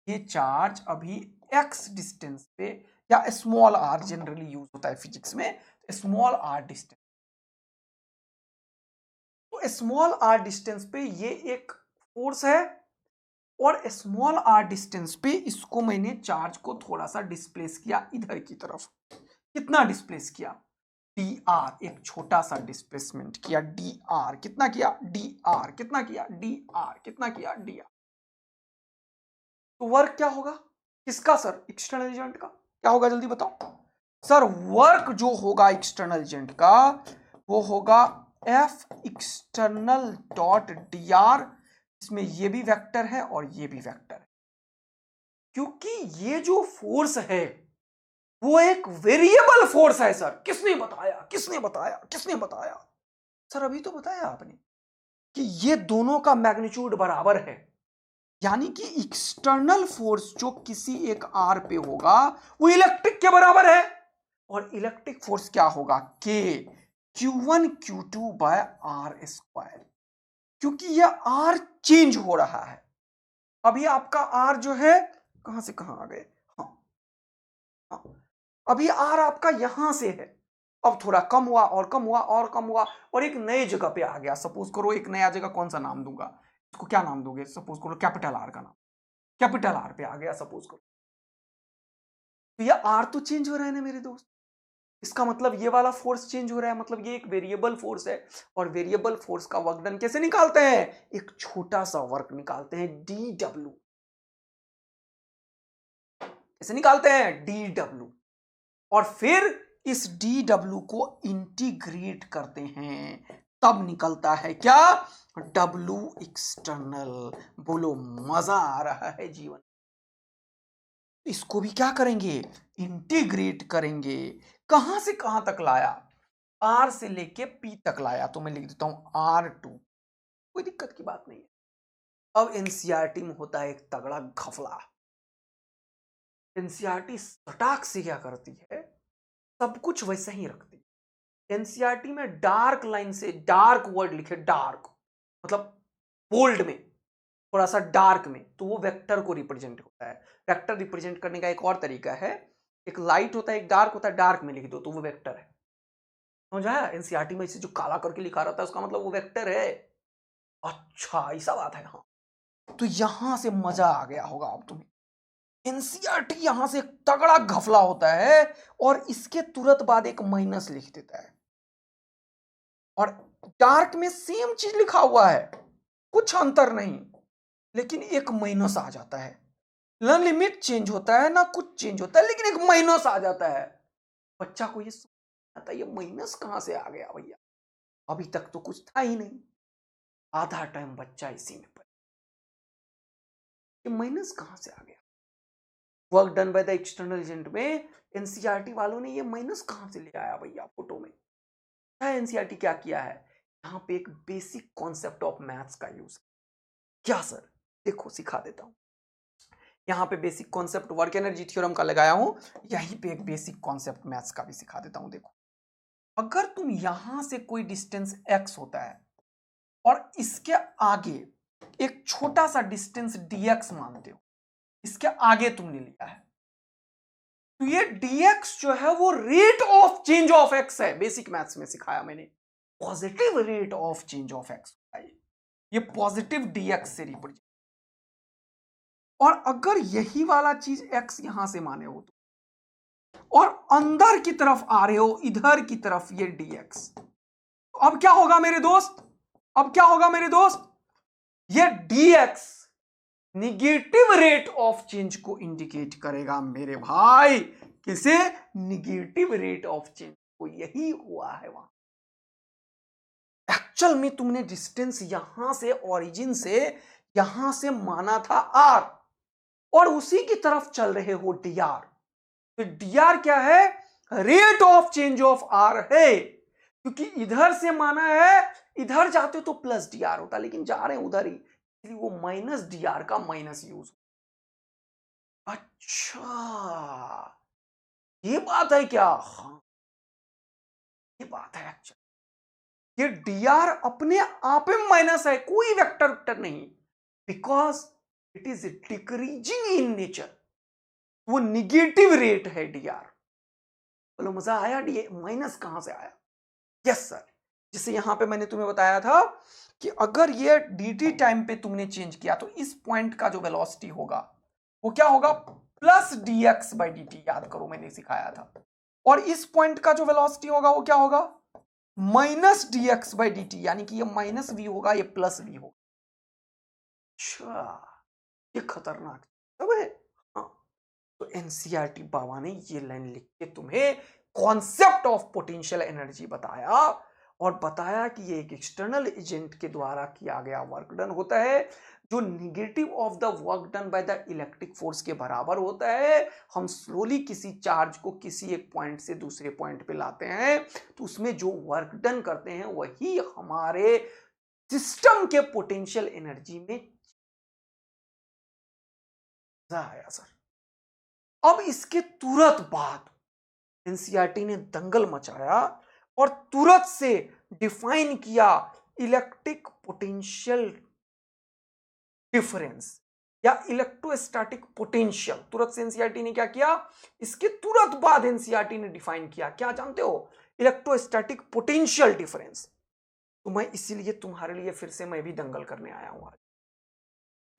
ये चार्ज अभी x डिस्टेंस पे, या स्मॉल r जनरली यूज होता है फिजिक्स में, स्मॉल r डिस्टेंस। तो स्मॉल r डिस्टेंस पे ये एक फोर्स है और स्मॉल r डिस्टेंस पे इसको मैंने चार्ज को थोड़ा सा डिस्प्लेस किया इधर की तरफ। कितना डिस्प्लेस किया? dr, एक छोटा सा डिस्प्लेसमेंट किया dr। कितना किया? dr। कितना किया? dr। कितना किया? dr। तो वर्क क्या होगा किसका सर? एक्सटर्नल एजेंट का। क्या होगा जल्दी बताओ सर? वर्क जो होगा एक्सटर्नल एजेंट का वो होगा एफ एक्सटर्नल डॉट dr। इसमें ये भी वेक्टर है और ये भी वेक्टर है, क्योंकि ये जो फोर्स है वो एक वेरिएबल फोर्स है। सर किसने बताया? किसने बताया? किसने बताया? सर अभी तो बताया आपने कि ये दोनों का मैग्नीट्यूड बराबर है, यानी कि एक्सटर्नल फोर्स जो किसी एक आर पे होगा वो इलेक्ट्रिक के बराबर है। और इलेक्ट्रिक फोर्स क्या होगा? के Q1 Q2 bye R square, क्योंकि यह आर चेंज हो रहा है। अभी आपका आर जो है कहां से कहां आ गए? हाँ, हाँ, अभी आर आपका यहां से है, अब थोड़ा कम हुआ और कम हुआ और कम हुआ और एक नए जगह पे आ गया। सपोज करो एक नया जगह, कौन सा नाम दूंगा इसको? क्या नाम दोगे? सपोज करो कैपिटल आर का नाम, कैपिटल आर पे आ गया सपोज करो। तो ये आर तो चेंज हो रहा है ना मेरे दोस्त। इसका मतलब ये वाला फोर्स चेंज हो रहा है, मतलब ये एक वेरिएबल फोर्स है। और वेरिएबल फोर्स का वर्क डन कैसे निकालते हैं? एक छोटा सा वर्क निकालते हैं dw। कैसे निकालते हैं? dw। और फिर इस dw को इंटीग्रेट करते हैं, तब निकलता है क्या? w external. बोलो मजा आ रहा है जीवन। इसको भी क्या करेंगे? इंटीग्रेट करेंगे। कहां से कहां तक लाया? आर से लेके पी तक लाया। तो मैं लिख देता हूं R2, कोई दिक्कत की बात नहीं है। अब एनसीईआरटी में होता है एक तगड़ा घफला। एनसीईआरटी सटाक से क्या करती है, सब कुछ वैसे ही रखती है। एनसीईआरटी में डार्क लाइन से डार्क वर्ड लिखे, डार्क मतलब बोल्ड में, थोड़ा सा डार्क में, तो वो वेक्टर को रिप्रेजेंट होता है। वेक्टर रिप्रेजेंट करने का एक और तरीका है, एक लाइट होता है एक डार्क होता है, डार्क में लिख दो तो वो वेक्टर है। समझ आया? एनसीईआरटी में इसे जो काला करके लिखा रहता है उसका मतलब वो वेक्टर है। अच्छा ऐसा बात है। हाँ, तो यहां से मजा आ गया होगा अब तुम्हें। एनसीईआरटी यहां से तगड़ा घफला होता है और इसके तुरंत बाद एक माइनस लिख देता है, और डार्क में सेम चीज लिखा हुआ है, कुछ अंतर नहीं, लेकिन एक माइनस आ जाता है। ना लिमिट चेंज होता है ना कुछ चेंज होता है, लेकिन एक माइनस आ जाता है। बच्चा को ये समझ आता है ये माइनस कहां से आ गया भैया, अभी तक तो कुछ था ही नहीं। आधा टाइम बच्चा इसी में पड़ा, ये माइनस कहां से आ गया। Work done by the external agent में एनसीईआरटी वालों ने ये माइनस कहां से ले आया भैया फोटो में। एनसीईआरटी क्या किया है, यहां पे एक बेसिक कॉन्सेप्ट ऑफ मैथ्स का यूज। क्या सर? देखो सिखा देता हूं। यहां पे basic concept work energy theorem का लगाया हूं, यहीं पे एक बेसिक कॉन्सेप्ट मैथ्स का भी सिखा देता हूं। देखो, अगर तुम यहां से कोई डिस्टेंस x होता है और इसके आगे एक छोटा सा डिस्टेंस dx मानते हो, इसके आगे तुमने लिया है, तो ये dx जो है वो rate of change of x है। बेसिक मैथ्स में सिखाया मैंने, positive rate of change of x होता है ये पॉजिटिव dx से रिप्रेजेंट। और अगर यही वाला चीज x यहां से माने हो तो, और अंदर की तरफ आ रहे हो इधर की तरफ ये dx, तो अब क्या होगा मेरे दोस्त, अब क्या होगा मेरे दोस्त, ये dx negative rate of change को इंडिकेट करेगा मेरे भाई। किसे? निगेटिव रेट ऑफ चेंज को। यही हुआ है वहां। एक्चुअल में तुमने डिस्टेंस यहां से ओरिजिन से यहां से माना था r, और उसी की तरफ चल रहे हो dr। तो dr क्या है? Rate of change of r है, क्योंकि इधर से माना है, इधर जाते तो प्लस dr होता, लेकिन जा रहे हैं उधर ही, इसलिए वो माइनस dr का माइनस यूज। अच्छा ये बात है क्या? हाँ ये बात है। एक्चुअली ये dr अपने आप में माइनस है, कोई वेक्टर वेक्टर नहीं, because it is decreasing in nature, वो निगेटिव रेट है dr। बोलो मजा आया? डी माइनस कहां से आया? यस सर, जिसे यहां पे मैंने तुम्हें बताया था कि अगर ये dt टाइम पे तुमने चेंज किया तो इस पॉइंट का जो वेलोसिटी होगा वो क्या होगा? Plus dx by dt। याद करो मैंने सिखाया था। और इस पॉइंट का जो वेलोसिटी होगा वो क्या होगा? माइनस dx बाई dt, यानी कि ये माइनस v होगा, ये प्लस v होगा। अच्छा ये खतरनाक सब है। हाँ, तो एनसीईआरटी बाबा ने ये लाइन लिख के तुम्हें कॉन्सेप्ट ऑफ पोटेंशियल एनर्जी बताया, और बताया कि ये एक एक्सटर्नल एजेंट के द्वारा किया गया वर्क डन होता है, जो negative of the work done by the electric force के बराबर होता है। हम स्लोली किसी चार्ज को किसी एक पॉइंट से दूसरे पॉइंट पे लाते हैं, तो उसमें जो वर्क डन करते हैं वही हमारे सिस्टम के पोटेंशियल एनर्जी में आया सर। अब इसके तुरंत बाद एनसीईआरटी ने दंगल मचाया और तुरंत से डिफाइन किया इलेक्ट्रिक पोटेंशियल डिफरेंस या इलेक्ट्रोस्टैटिक पोटेंशियल। तुरंत से एनसीईआरटी ने क्या किया, इसके तुरंत बाद एनसीईआरटी ने डिफाइन किया, क्या जानते हो? Electrostatic potential difference. तो मैं इसीलिए तुम्हारे लिए फिर से मैं भी दंगल करने आया हूं आज।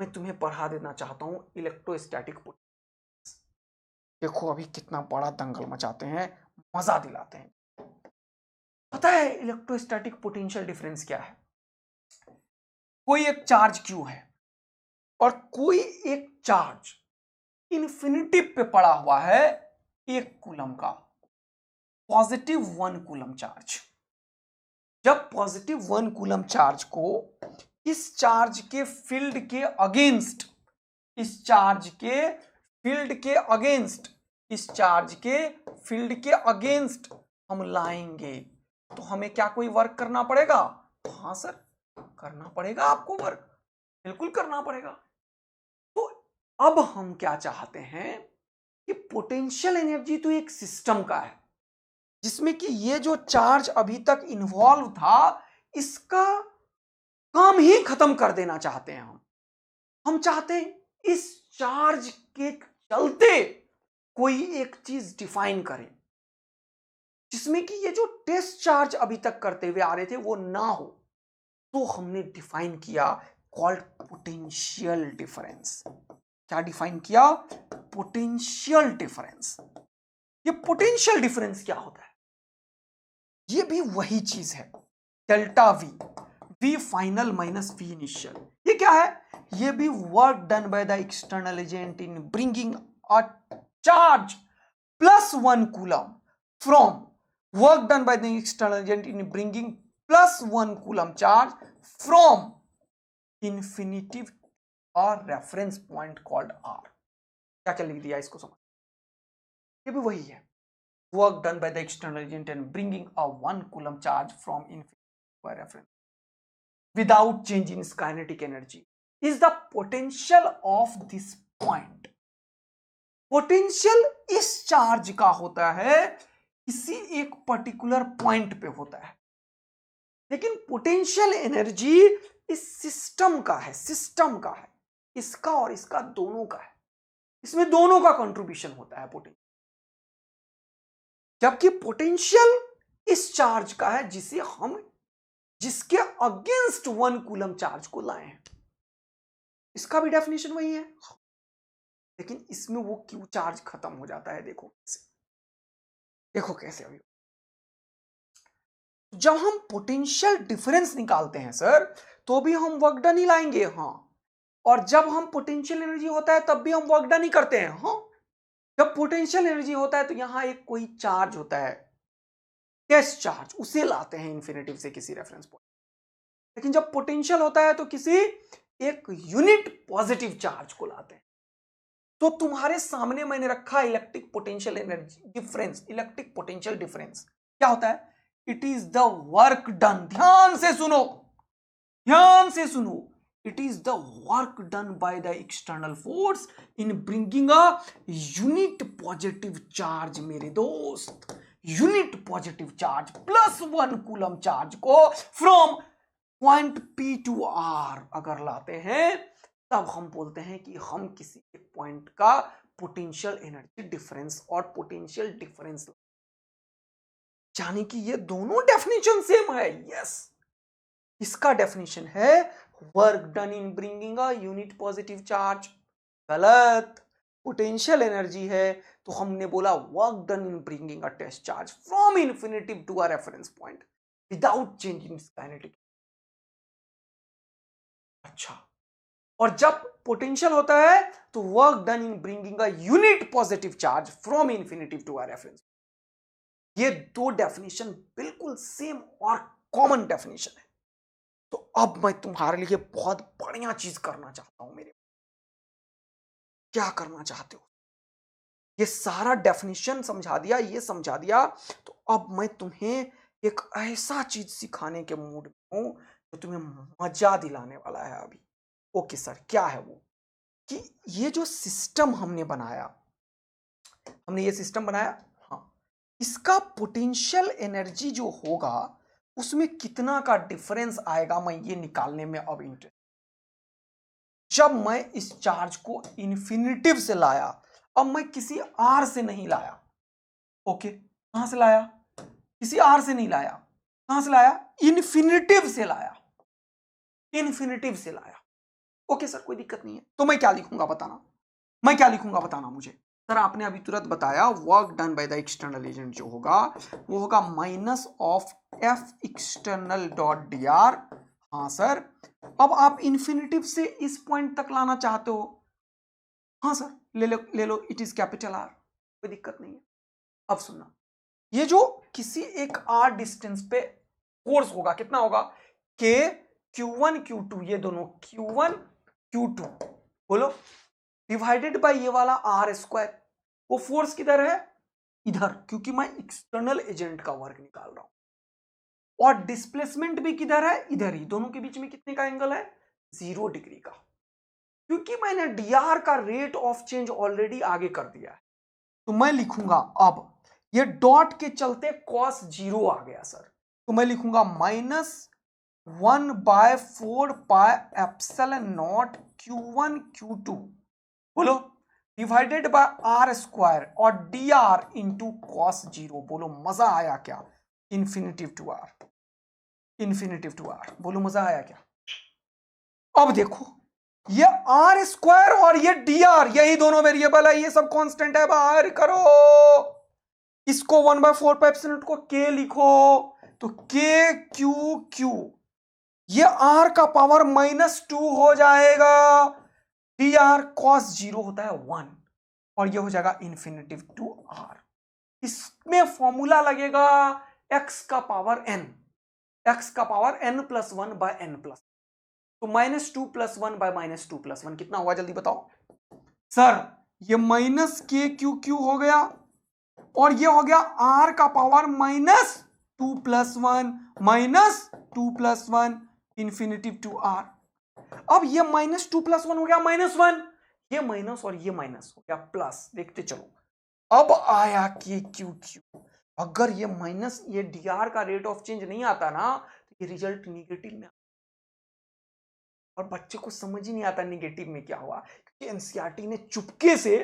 मैं तुम्हें पढ़ा देना चाहता हूं इलेक्ट्रोस्टैटिक पोटेंशियल। देखो अभी कितना बड़ा दंगल मचाते हैं, मजा दिलाते हैं। पता है इलेक्ट्रोस्टैटिक पोटेंशियल डिफरेंस क्या है? कोई एक चार्ज क्यू है और कोई एक चार्ज इन्फिनिटी पे पड़ा हुआ है, 1 कूलम का, +1 कूलम चार्ज। जब +1 कूलम चार्ज को इस चार्ज के फील्ड के अगेंस्ट, इस चार्ज के फील्ड के अगेंस्ट, इस चार्ज के फील्ड के अगेंस्ट हम लाएंगे, तो हमें क्या कोई वर्क करना पड़ेगा? हाँ सर करना पड़ेगा, आपको वर्क बिल्कुल करना पड़ेगा। तो अब हम क्या चाहते हैं कि पोटेंशियल एनर्जी तो एक सिस्टम का है, जिसमें कि ये जो चार्ज अभी तक इन्वॉल्व था, इसका काम ही खत्म कर देना चाहते हैं हम चाहते हैं इस चार्ज के चलते कोई एक चीज डिफाइन करें जिसमें कि ये जो टेस्ट चार्ज अभी तक करते हुए आ रहे थे वो ना हो। तो हमने डिफाइन किया कॉल्ड पोटेंशियल डिफरेंस। क्या डिफाइन किया? Potential difference. ये पोटेंशियल डिफरेंस क्या होता है? ये भी वही चीज है, delta V, V final minus V initial. ये क्या है? ये भी work done by the external agent in bringing a charge plus 1 coulomb from work done by the external agent in bringing plus 1 coulomb charge from infinitive और reference point called R. क्या क्या लिख दिया इसको समझ। ये भी वही है, work done by the external agent and bringing a 1 coulomb charge from infinity by reference without change in kinetic energy is the potential of this point। Potential इस चार्ज का होता है, किसी एक पर्टिकुलर पॉइंट पे होता है, लेकिन पोटेंशियल एनर्जी इस सिस्टम का है, सिस्टम का है, इसका और इसका दोनों का है, इसमें दोनों का कंट्रीब्यूशन होता है पोटेंशियल। जबकि पोटेंशियल इस चार्ज का है जिसे हम जिसके अगेंस्ट 1 कूलम चार्ज को लाए हैं। इसका भी डेफिनेशन वही है, लेकिन इसमें वो क्यू चार्ज खत्म हो जाता है। देखो कैसे, देखो कैसे। अभी जब हम पोटेंशियल डिफरेंस निकालते हैं सर, तो भी हम वर्क डन ही लाएंगे, हाँ। और जब हम पोटेंशियल एनर्जी होता है तब भी हम वर्क डन ही करते हैं, हाँ। जब पोटेंशियल एनर्जी होता है तो यहां एक कोई चार्ज होता है, टेस्ट चार्ज, उसे लाते हैं इन्फिनिटिव से किसी रेफरेंस पॉइंट। लेकिन जब पोटेंशियल होता है तो किसी एक यूनिट पॉजिटिव चार्ज को लाते हैं। तो तुम्हारे सामने मैंने रखा electric potential energy difference, electric potential difference क्या होता है? It is the work done, ध्यान से सुनो, ध्यान से सुनो, it is the work done by the external force in bringing a unit positive charge मेरे दोस्त, unit positive charge plus 1 coulomb charge को from point P to R अगर लाते हैं, तब हम बोलते हैं कि हम किसी एक पॉइंट का पोटेंशियल एनर्जी डिफरेंस और पोटेंशियल डिफरेंस, यानी कि ये दोनों डेफिनेशन सेम है। यस, इसका डेफिनेशन है work done in bringing a unit positive charge, गलत। पोटेंशियल एनर्जी है तो हमने बोला work done in bringing a test charge from infinitive to a reference point without change in kinetic. अच्छा, और जब पोटेंशियल होता है तो work done in bringing a unit positive charge from infinitive to a reference. ये दो definition बिल्कुल same और कॉमन डेफिनेशन है। तो अब मैं तुम्हारे लिए बहुत बढ़िया चीज करना चाहता हूं मेरे। क्या करना चाहते हो? ये सारा डेफिनेशन समझा दिया, ये समझा दिया, तो अब मैं तुम्हें एक ऐसा चीज सिखाने के मूड में हूं जो तुम्हें मजा दिलाने वाला है अभी। ओके सर, क्या है वो? कि ये जो सिस्टम हमने बनाया, हमने ये सिस्टम बनाया, हाँ, इसका पोटेंशियल एनर्जी जो होगा उसमें कितना का डिफरेंस आएगा, मैं ये निकालने में अब इंटरेस्ट। जब मैं इस चार्ज को इन्फिनिटिव से लाया, अब मैं किसी आर से नहीं लाया, ओके, कहां से लाया? किसी आर से नहीं लाया, कहां से लाया? इन्फिनिटिव से लाया, इन्फिनिटिव से लाया। ओके सर, कोई दिक्कत नहीं है। तो मैं क्या लिखूंगा बताना, मैं क्या लिखूंगा बताना मुझे। सर आपने अभी तुरंत बताया work done by the external agent जो होगा वो होगा minus of F external dot D R. हाँ सर, अब आप इन्फिनिटिव से इस पॉइंट तक लाना चाहते हो, हाँ सर, ले लो ले लो, इट इज कैपिटल आर, कोई दिक्कत नहीं है। अब सुनना, ये जो किसी एक आर डिस्टेंस पे फोर्स होगा, कितना होगा? के Q1 Q2, ये दोनों Q1 Q2 बोलो, डिवाइडेड बाय ये वाला आर स्क्वायर। वो फोर्स किधर है? इधर, क्योंकि मैं एक्सटर्नल एजेंट का वर्क निकाल रहा हूं। और डिस्प्लेसमेंट भी किधर है? इधर ही। दोनों के बीच में कितने का एंगल है? 0 डिग्री का, क्योंकि मैंने डीआर का रेट ऑफ चेंज ऑलरेडी आगे कर दिया है। तो मैं लिखूंगा, अब ये डॉट के चलते cos 0 आ गया सर, तो मैं लिखूंगा minus 1/4 pi epsilon not Q1 Q2 बोलो डिवाइडेड बाय आर स्क्वायर और D R into cos zero. बोलो मजा आया क्या? Infinitive to R, infinitive to R. बोलो मजा आया क्या? अब देखो ये आर स्क्वायर और ये डी आर, यही दोनों वेरिएबल है, ये सब कांस्टेंट है। बाहर करो इसको 1/4 पाई एप्सिलॉन को के लिखो तो के क्यू क्यू, ये आर का पावर -2 हो जाएगा। डी आर कॉस जीरो होता है 1 और ये हो जाएगा इन्फिनिटिव टू आर। इसमें फॉर्मूला लगेगा x का पावर n, x का पावर n+1/n+, तो -2 + 1 बाय -2 + 1 कितना हुआ जल्दी बताओ सर? ये -k⁴ हो गया और ये हो गया r का पावर -2 + 1 -2 + 1 इन्फिनिटिव टू r। अब ये -2 + 1 हो गया -1, ये माइनस और ये माइनस हो गया प्लस। देखते चलो अब आया के क्यू क्यू। अगर ये माइनस ये dr का रेट ऑफ चेंज नहीं आता ना तो ये रिजल्ट निगेटिव में, और बच्चे को समझ ही नहीं आता निगेटिव में क्या हुआ, क्योंकि एनसीईआरटी ने चुपके से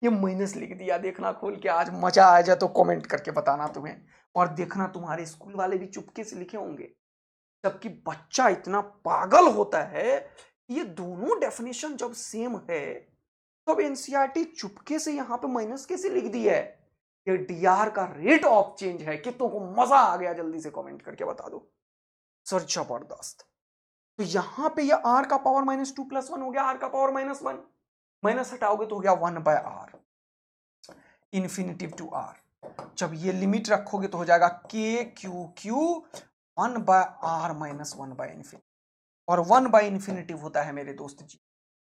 ये माइनस लिख दिया। देखना खोल के, आज मजा आ जाए तो कमेंट करके बताना तुम्हें, और देखना तुम्हारे स्कूल वाले भी चुपके से लिखे होंगे। जबकि बच्चा इतना पागल होता है, ये दोनों डेफिनेशन जब सेम है तब एनसीईआरटी चुपके से यहां पे माइनस कैसे लिख दी है? ये डीआर का रेट ऑफ चेंज है। कितनों को मजा आ गया जल्दी से कमेंट करके बता दो सर, जबरदस्त। तो यहां पे ये r का पावर -2 + 1 हो गया, r का पावर -1, माइनस हटाओगे तो हो गया 1/r इन्फिनिटिव टू r। जब ये लिमिट रखोगे तो हो जाएगा k क्यू क्यू 1/r - 1/∞, और 1/∞ होता है मेरे दोस्त जी।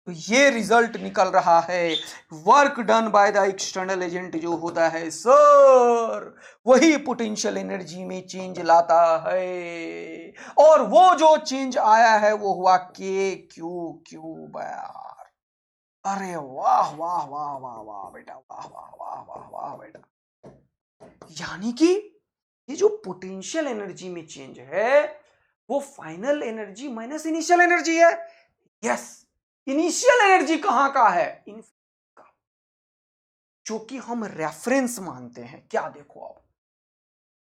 तो ये रिजल्ट निकल रहा है, work done by the external agent जो होता है सर, वही पोटेंशियल एनर्जी में चेंज लाता है, और वो जो चेंज आया है वो हुआ के क्यू क्यू बाय आर। अरे वाह वाह वाह वाह वाह बेटा, वाह वाह वाह वाह वाह बेटा। यानी कि ये जो पोटेंशियल एनर्जी में चेंज है वो final energy minus initial energy है। यस, इनिशियल एनर्जी कहां का है? इन्फिनिटी का, जो कि हम रेफरेंस मानते हैं। क्या देखो अब,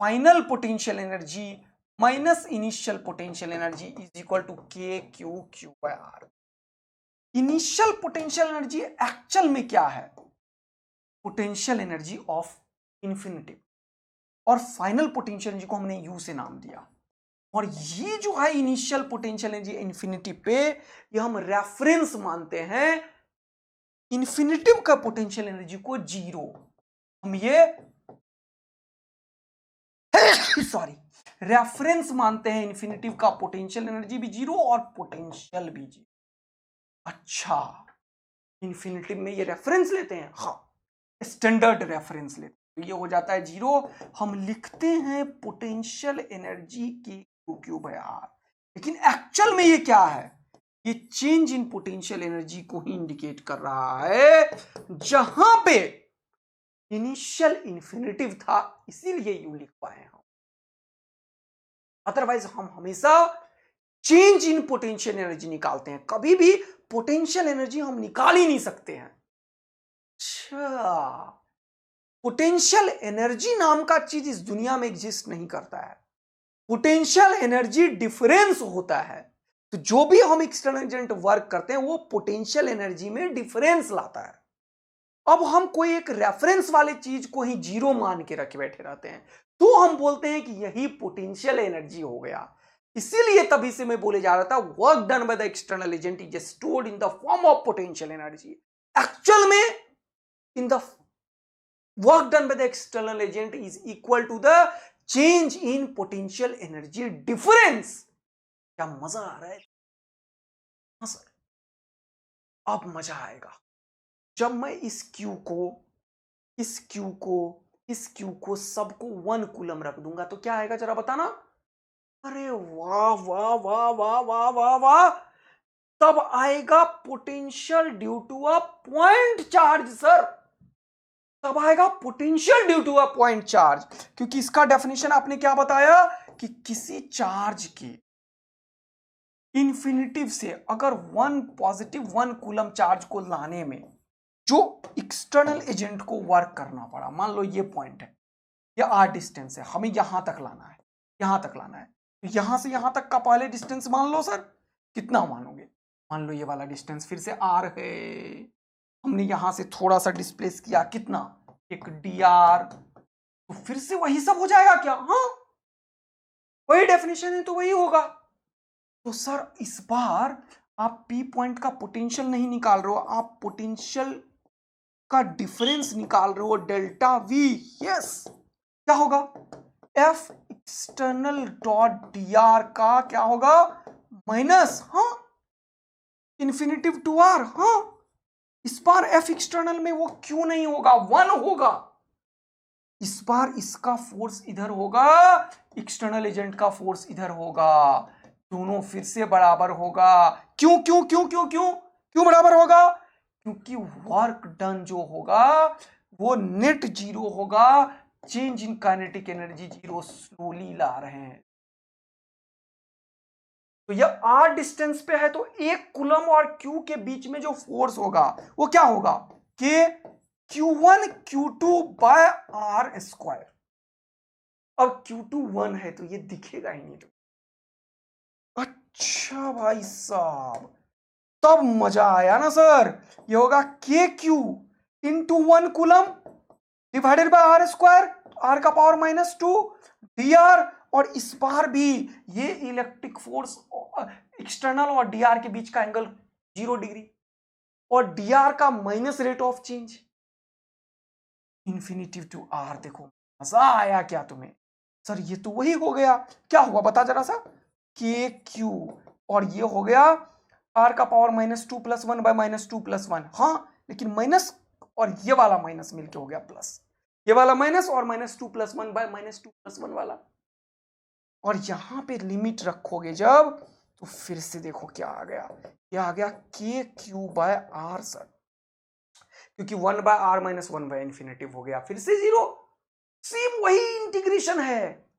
final potential energy minus initial potential energy is equal to K Q Q by R. Initial potential energy actual में क्या है? पोटेंशियल एनर्जी ऑफ इन्फिनिटी, और फाइनल पोटेंशियल एनर्जी को हमने यू से नाम दिया। और ये जो है इनिशियल पोटेंशियल एनर्जी इन्फिनिटी पे, ये हम रेफरेंस मानते हैं इन्फिनिटिव का पोटेंशियल एनर्जी को जीरो। हम ये सॉरी रेफरेंस मानते हैं इन्फिनिटिव का पोटेंशियल एनर्जी भी जीरो और पोटेंशियल भी जीरो। अच्छा, इन्फिनिटिव में ये रेफरेंस लेते हैं, हाँ स्टैंडर्ड रेफरेंस लेते हैं, तो ये हो जाता है जीरो। हम लिखते हैं पोटेंशियल एनर्जी की क्यू बाय आर, लेकिन एक्चुअल में ये क्या है? ये चेंज इन पोटेंशियल एनर्जी को ही इंडिकेट कर रहा है, जहां पे इनिशियल इन्फिनिटिव था, इसीलिए यू लिख पाए हम। अदरवाइज हम हमेशा चेंज इन पोटेंशियल एनर्जी निकालते हैं, कभी भी पोटेंशियल एनर्जी हम निकाल ही नहीं सकते हैं। अच्छा, पोटेंशियल एनर्जी नाम का चीज इस दुनिया में एग्जिस्ट नहीं करता है। पोटेंशियल एनर्जी डिफरेंस होता है। तो जो भी हम एक्सटर्नल एजेंट वर्क करते हैं वो पोटेंशियल एनर्जी में डिफरेंस लाता है। अब हम कोई एक रेफरेंस वाले चीज को ही जीरो मान के रखे बैठे रहते हैं, तो हम बोलते हैं कि यही पोटेंशियल एनर्जी हो गया। इसीलिए तभी से मैं बोले जा रहा था, work done by the external agent is stored in the form of potential energy. Actual में in the work done by the external agent is equal to the change in potential energy difference. क्या मजा आ रहा है? हाँ sir, अब मजा आएगा जब मैं इस क्यू को सबको 1 कूलम रख दूंगा तो क्या आएगा जरा बताना। अरे वाह वाह वाह वाह वाह वाह वाह, तब आएगा potential due to a point charge sir. तब आएगा potential due to a point charge, क्योंकि इसका डेफिनेशन आपने क्या बताया कि किसी चार्ज के इन्फिनिटिव से अगर 1 पॉजिटिव 1 कूलम चार्ज को लाने में जो एक्सटर्नल एजेंट को वर्क करना पड़ा, मान लो ये पॉइंट है, ये आर डिस्टेंस है, हमें यहां तक लाना है, यहां तक लाना है, तो यहां से यहां तक का पहले डिस्टेंस मान लो सर, कितना मानोगे? मान लो ये वाला डिस्टेंस फिर से आर है, हमने यहां से थोड़ा सा डिस्प्लेस किया, कितना? एक डी आर, तो फिर से वही सब हो जाएगा क्या? हाँ, वही डेफिनेशन है तो वही होगा। तो सर इस बार आप पी पॉइंट का पोटेंशियल नहीं निकाल रहे हो, आप पोटेंशियल का डिफरेंस निकाल रहे हो, डेल्टा वी। यस, क्या होगा? F external dot D R का क्या होगा? माइनस, हाँ, इन्फिनिटिव टू आर। हाँ, इस बार एफ एक्सटर्नल में वो क्यों नहीं होगा? 1 होगा। इस बार इसका फोर्स इधर होगा, एक्सटर्नल एजेंट का फोर्स इधर होगा, दोनों फिर से बराबर होगा। क्यों क्यों क्यों क्यों क्यों क्यों बराबर होगा? क्योंकि वर्क डन जो होगा वो नेट जीरो होगा, change in kinetic energy zero slowly ला रहे हैं। तो यह आर डिस्टेंस पे है, तो एक कूलम और क्यू के बीच में जो फोर्स होगा वो क्या होगा? के Q1 Q2 bye R square. अब Q2 1 है तो ये दिखेगा ही नहीं। तो अच्छा भाई साहब, तब मजा आया ना सर। ये होगा के Q into 1 coulomb divided by R square, R का पावर -2 डी आर। और इस बार भी ये इलेक्ट्रिक फोर्स एक्सटर्नल और डी आर के बीच का एंगल 0 डिग्री, और डी आर का minus rate of change infinitive to R. देखो मजा आया क्या तुम्हें? सर ये तो वही हो गया। क्या हुआ बता जरा सा? के क्यू, और ये हो गया आर का पावर -2 + 1 बाय -2 + 1। हाँ, लेकिन माइनस और ये वाला माइनस मिलके हो गया प्लस, ये वाला माइनस और -2 + 1 बाय -2 + 1 वाला। और यहां पे लिमिट रखोगे जब, तो फिर से देखो क्या आ गया, क्या आ गया? के क्यू बाय आर सर, क्योंकि 1 बाय आर -1 बाय इन्फिनिटिव हो गया, फिर से 0। सेम वही इंटीग्रेशन है।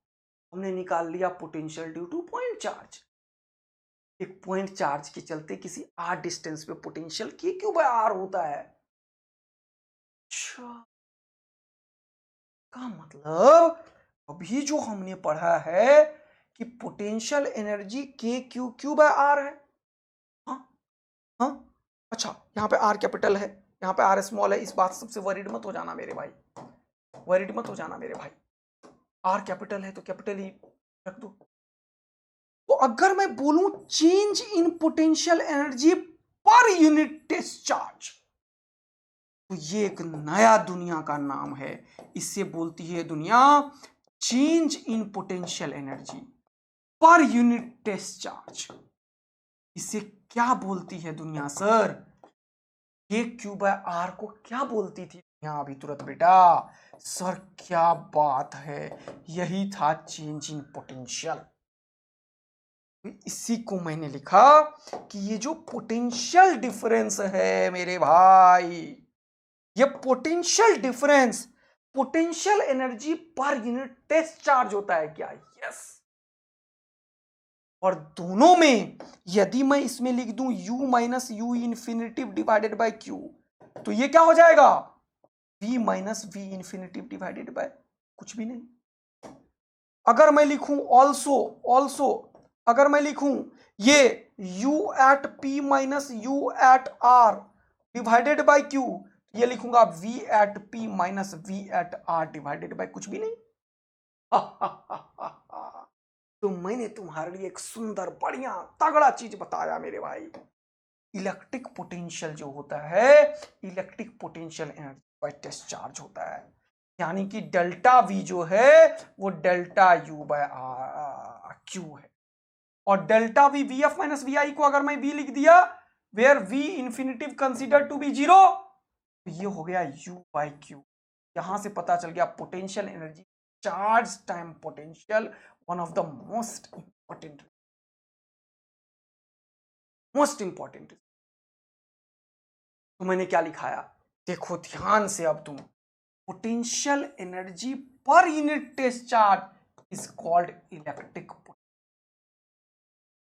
हमने निकाल लिया potential due two point charge. एक पॉइंट चार्ज के चलते किसी आर डिस्टेंस पे पोटेंशियल के क्यू बाय आर होता है। अच्छा, का मतलब अभी जो हमने पढ़ा है कि पोटेंशियल एनर्जी के क्यू क्यू बाय आर है। हाँ हाँ, अच्छा, यहाँ पे आर कैपिटल है, यहाँ पे आर स्मॉल है, इस बात सबसे वरीड मत हो जाना मेरे भाई, वरीड मत हो जाना मेरे भाई। आर कैपिटल है तो कैपिटल ही रख दो। तो अगर मैं बोलूं change in potential energy per unit test charge, तो ये एक नया दुनिया का नाम है। इससे बोलती है दुनिया change in potential energy per unit test charge. इसे क्या बोलती है दुनिया सर? के क्यू बाय आर को क्या बोलती थी दुनिया अभी तुरंत बेटा? सर क्या बात है, यही था चेंज इन पोटेंशियल। इसी को मैंने लिखा कि ये जो पोटेंशियल डिफरेंस है मेरे भाई, ये potential difference potential energy per unit test charge होता है क्या? यस। और दोनों में यदि मैं इसमें लिख दूं u minus u infinitive divided by q, तो ये क्या हो जाएगा? v minus V infinitive divided by कुछ भी नहीं। अगर मैं लिखूं ऑल्सो अगर मैं लिखूं ये u at p minus u at r divided by q, ये लिखूंगा v at p minus v at r divided by कुछ भी नहीं। तो मैंने तुम्हारे लिए एक सुंदर बढ़िया तगड़ा चीज बताया मेरे भाई। इलेक्ट्रिक पोटेंशियल जो होता है, electric potential energy by test charge होता है, यानी कि डेल्टा वी जो है वो डेल्टा यू बाय क्यू है। और delta V V F minus V I को अगर मैं वी लिख दिया where V infinity consider to be 0, तो ये हो गया यू बाय क्यू। यहां से पता चल गया potential energy charge time potential, one of the most important. तो मैंने क्या लिखाया देखो ध्यान से, अब तुम potential energy per unit test charge is called electric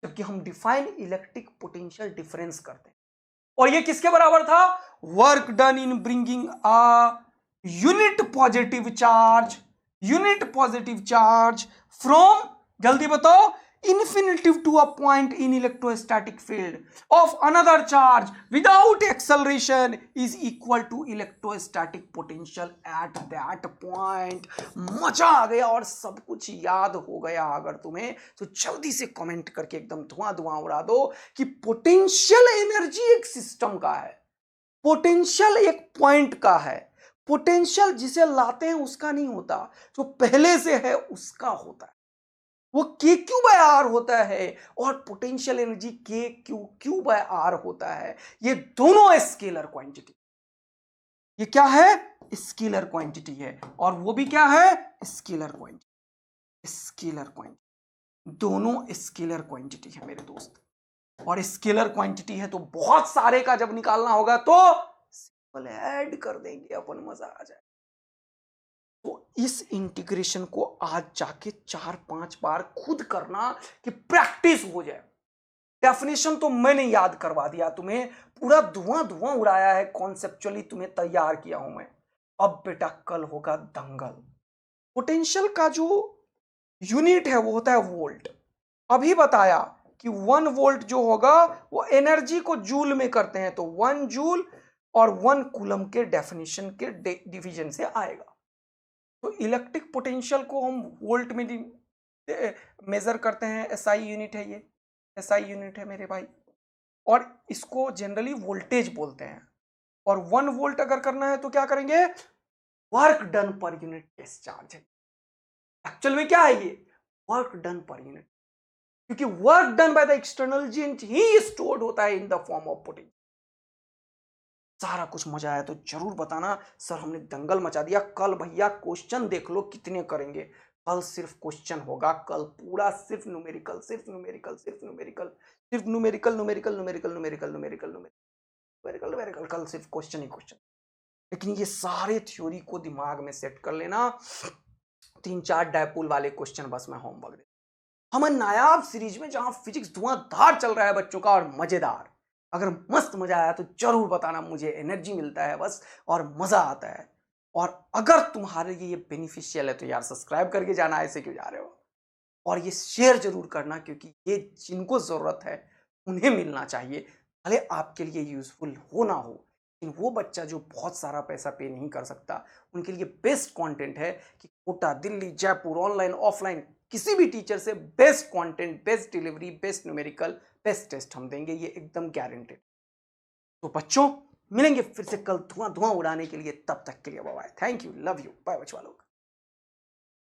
जबकि हम डिफाइन इलेक्ट्रिक पोटेंशियल डिफरेंस करते हैं। और ये किसके बराबर था? Work done in bringing a unit positive charge from, जल्दी बताओ, infinitive to a point in electrostatic field of another charge without acceleration is equal to electrostatic potential at that point। मजा आ गया और सब कुछ याद हो गया अगर तुम्हें, तो जल्दी से कमेंट करके एकदम धुआं धुआं उड़ा दो कि पोटेंशियल एनर्जी एक सिस्टम का है, पोटेंशियल एक पॉइंट का है। पोटेंशियल जिसे लाते हैं उसका नहीं होता, जो पहले से है उसका होता है, वो के क्यू बाय आर होता है और पोटेंशियल एनर्जी के क्यू बाय आर होता है। ये दोनों स्केलर क्वांटिटी, ये क्या है? स्केलर क्वांटिटी है। और वो भी क्या है? स्केलर क्वांटिटी, दोनों स्केलर क्वांटिटी है मेरे दोस्त। और स्केलर क्वांटिटी है तो बहुत सारे का जब निकालना होगा तो सिंपल ऐड कर देंगे अपन, मजा आ जाए। तो इस इंटीग्रेशन को आज जाके 4-5 बार खुद करना कि प्रैक्टिस हो जाए। डेफिनेशन तो मैंने याद करवा दिया तुम्हें, पूरा धुआं धुआं उड़ाया है, कॉन्सेप्चुअली तुम्हें तैयार किया हूं मैं। अब बेटा कल होगा दंगल। पोटेंशियल का जो यूनिट है वो होता है वोल्ट। अभी बताया कि 1 वोल्ट जो होगा वो एनर्जी को जूल में करते हैं, तो 1 जूल और 1 कूलम के डेफिनेशन के डिवीजन से आएगा। तो इलेक्ट्रिक पोटेंशियल को हम वोल्ट में मेजर करते हैं, एसआई यूनिट है, ये एसआई यूनिट है मेरे भाई। और इसको जनरली वोल्टेज बोलते हैं। और 1 वोल्ट अगर करना है तो क्या करेंगे? Work done per unit charge है। एक्चुअल में क्या है ये? वर्क डन पर यूनिट, क्योंकि work done by the external agent he stored होता है इन द फॉर्म ऑफ पोटेंशियल। सारा कुछ मजा आया तो जरूर बताना सर हमने दंगल मचा दिया। कल भैया क्वेश्चन देख लो कितने करेंगे, कल सिर्फ क्वेश्चन होगा, कल पूरा सिर्फ न्यूमेरिकल, सिर्फ न्यूमेरिकल, सिर्फ न्यूमेरिकल, सिर्फ numerical, numerical, numerical, numerical, numerical, numerical, numerical, कल सिर्फ क्वेश्चन ही क्वेश्चन। लेकिन ये सारे थ्योरी को दिमाग में सेट कर लेना, 3-4 डायपोल वाले क्वेश्चन बस मैं होमवर्क दे। हम नायाब सीरीज में जहां फिजिक्स धुआंधार चल रहा है बच्चों का और मजेदार, अगर मस्त मजा आया तो जरूर बताना, मुझे एनर्जी मिलता है बस और मजा आता है। और अगर तुम्हारे लिए ये बेनिफिशियल है तो यार सब्सक्राइब करके जाना, ऐसे क्यों जा रहे हो? और ये शेयर जरूर करना, क्योंकि ये जिनको जरूरत है उन्हें मिलना चाहिए, भले आपके लिए यूजफुल हो ना हो। लेकिन वो बच्चा जो बहुत सारा पैसा पे नहीं कर सकता, उनके लिए बेस्ट कंटेंट है कि कोटा, दिल्ली, जयपुर, ऑनलाइन ऑफलाइन किसी भी टीचर से best content, best delivery, best numerical, best test हम देंगे, ये एकदम गारंटेड। तो बच्चों मिलेंगे फिर से कल धुआं धुआं उड़ाने के लिए, तब तक के लिए bye bye, thank you, love you, bye बच्चों लोग।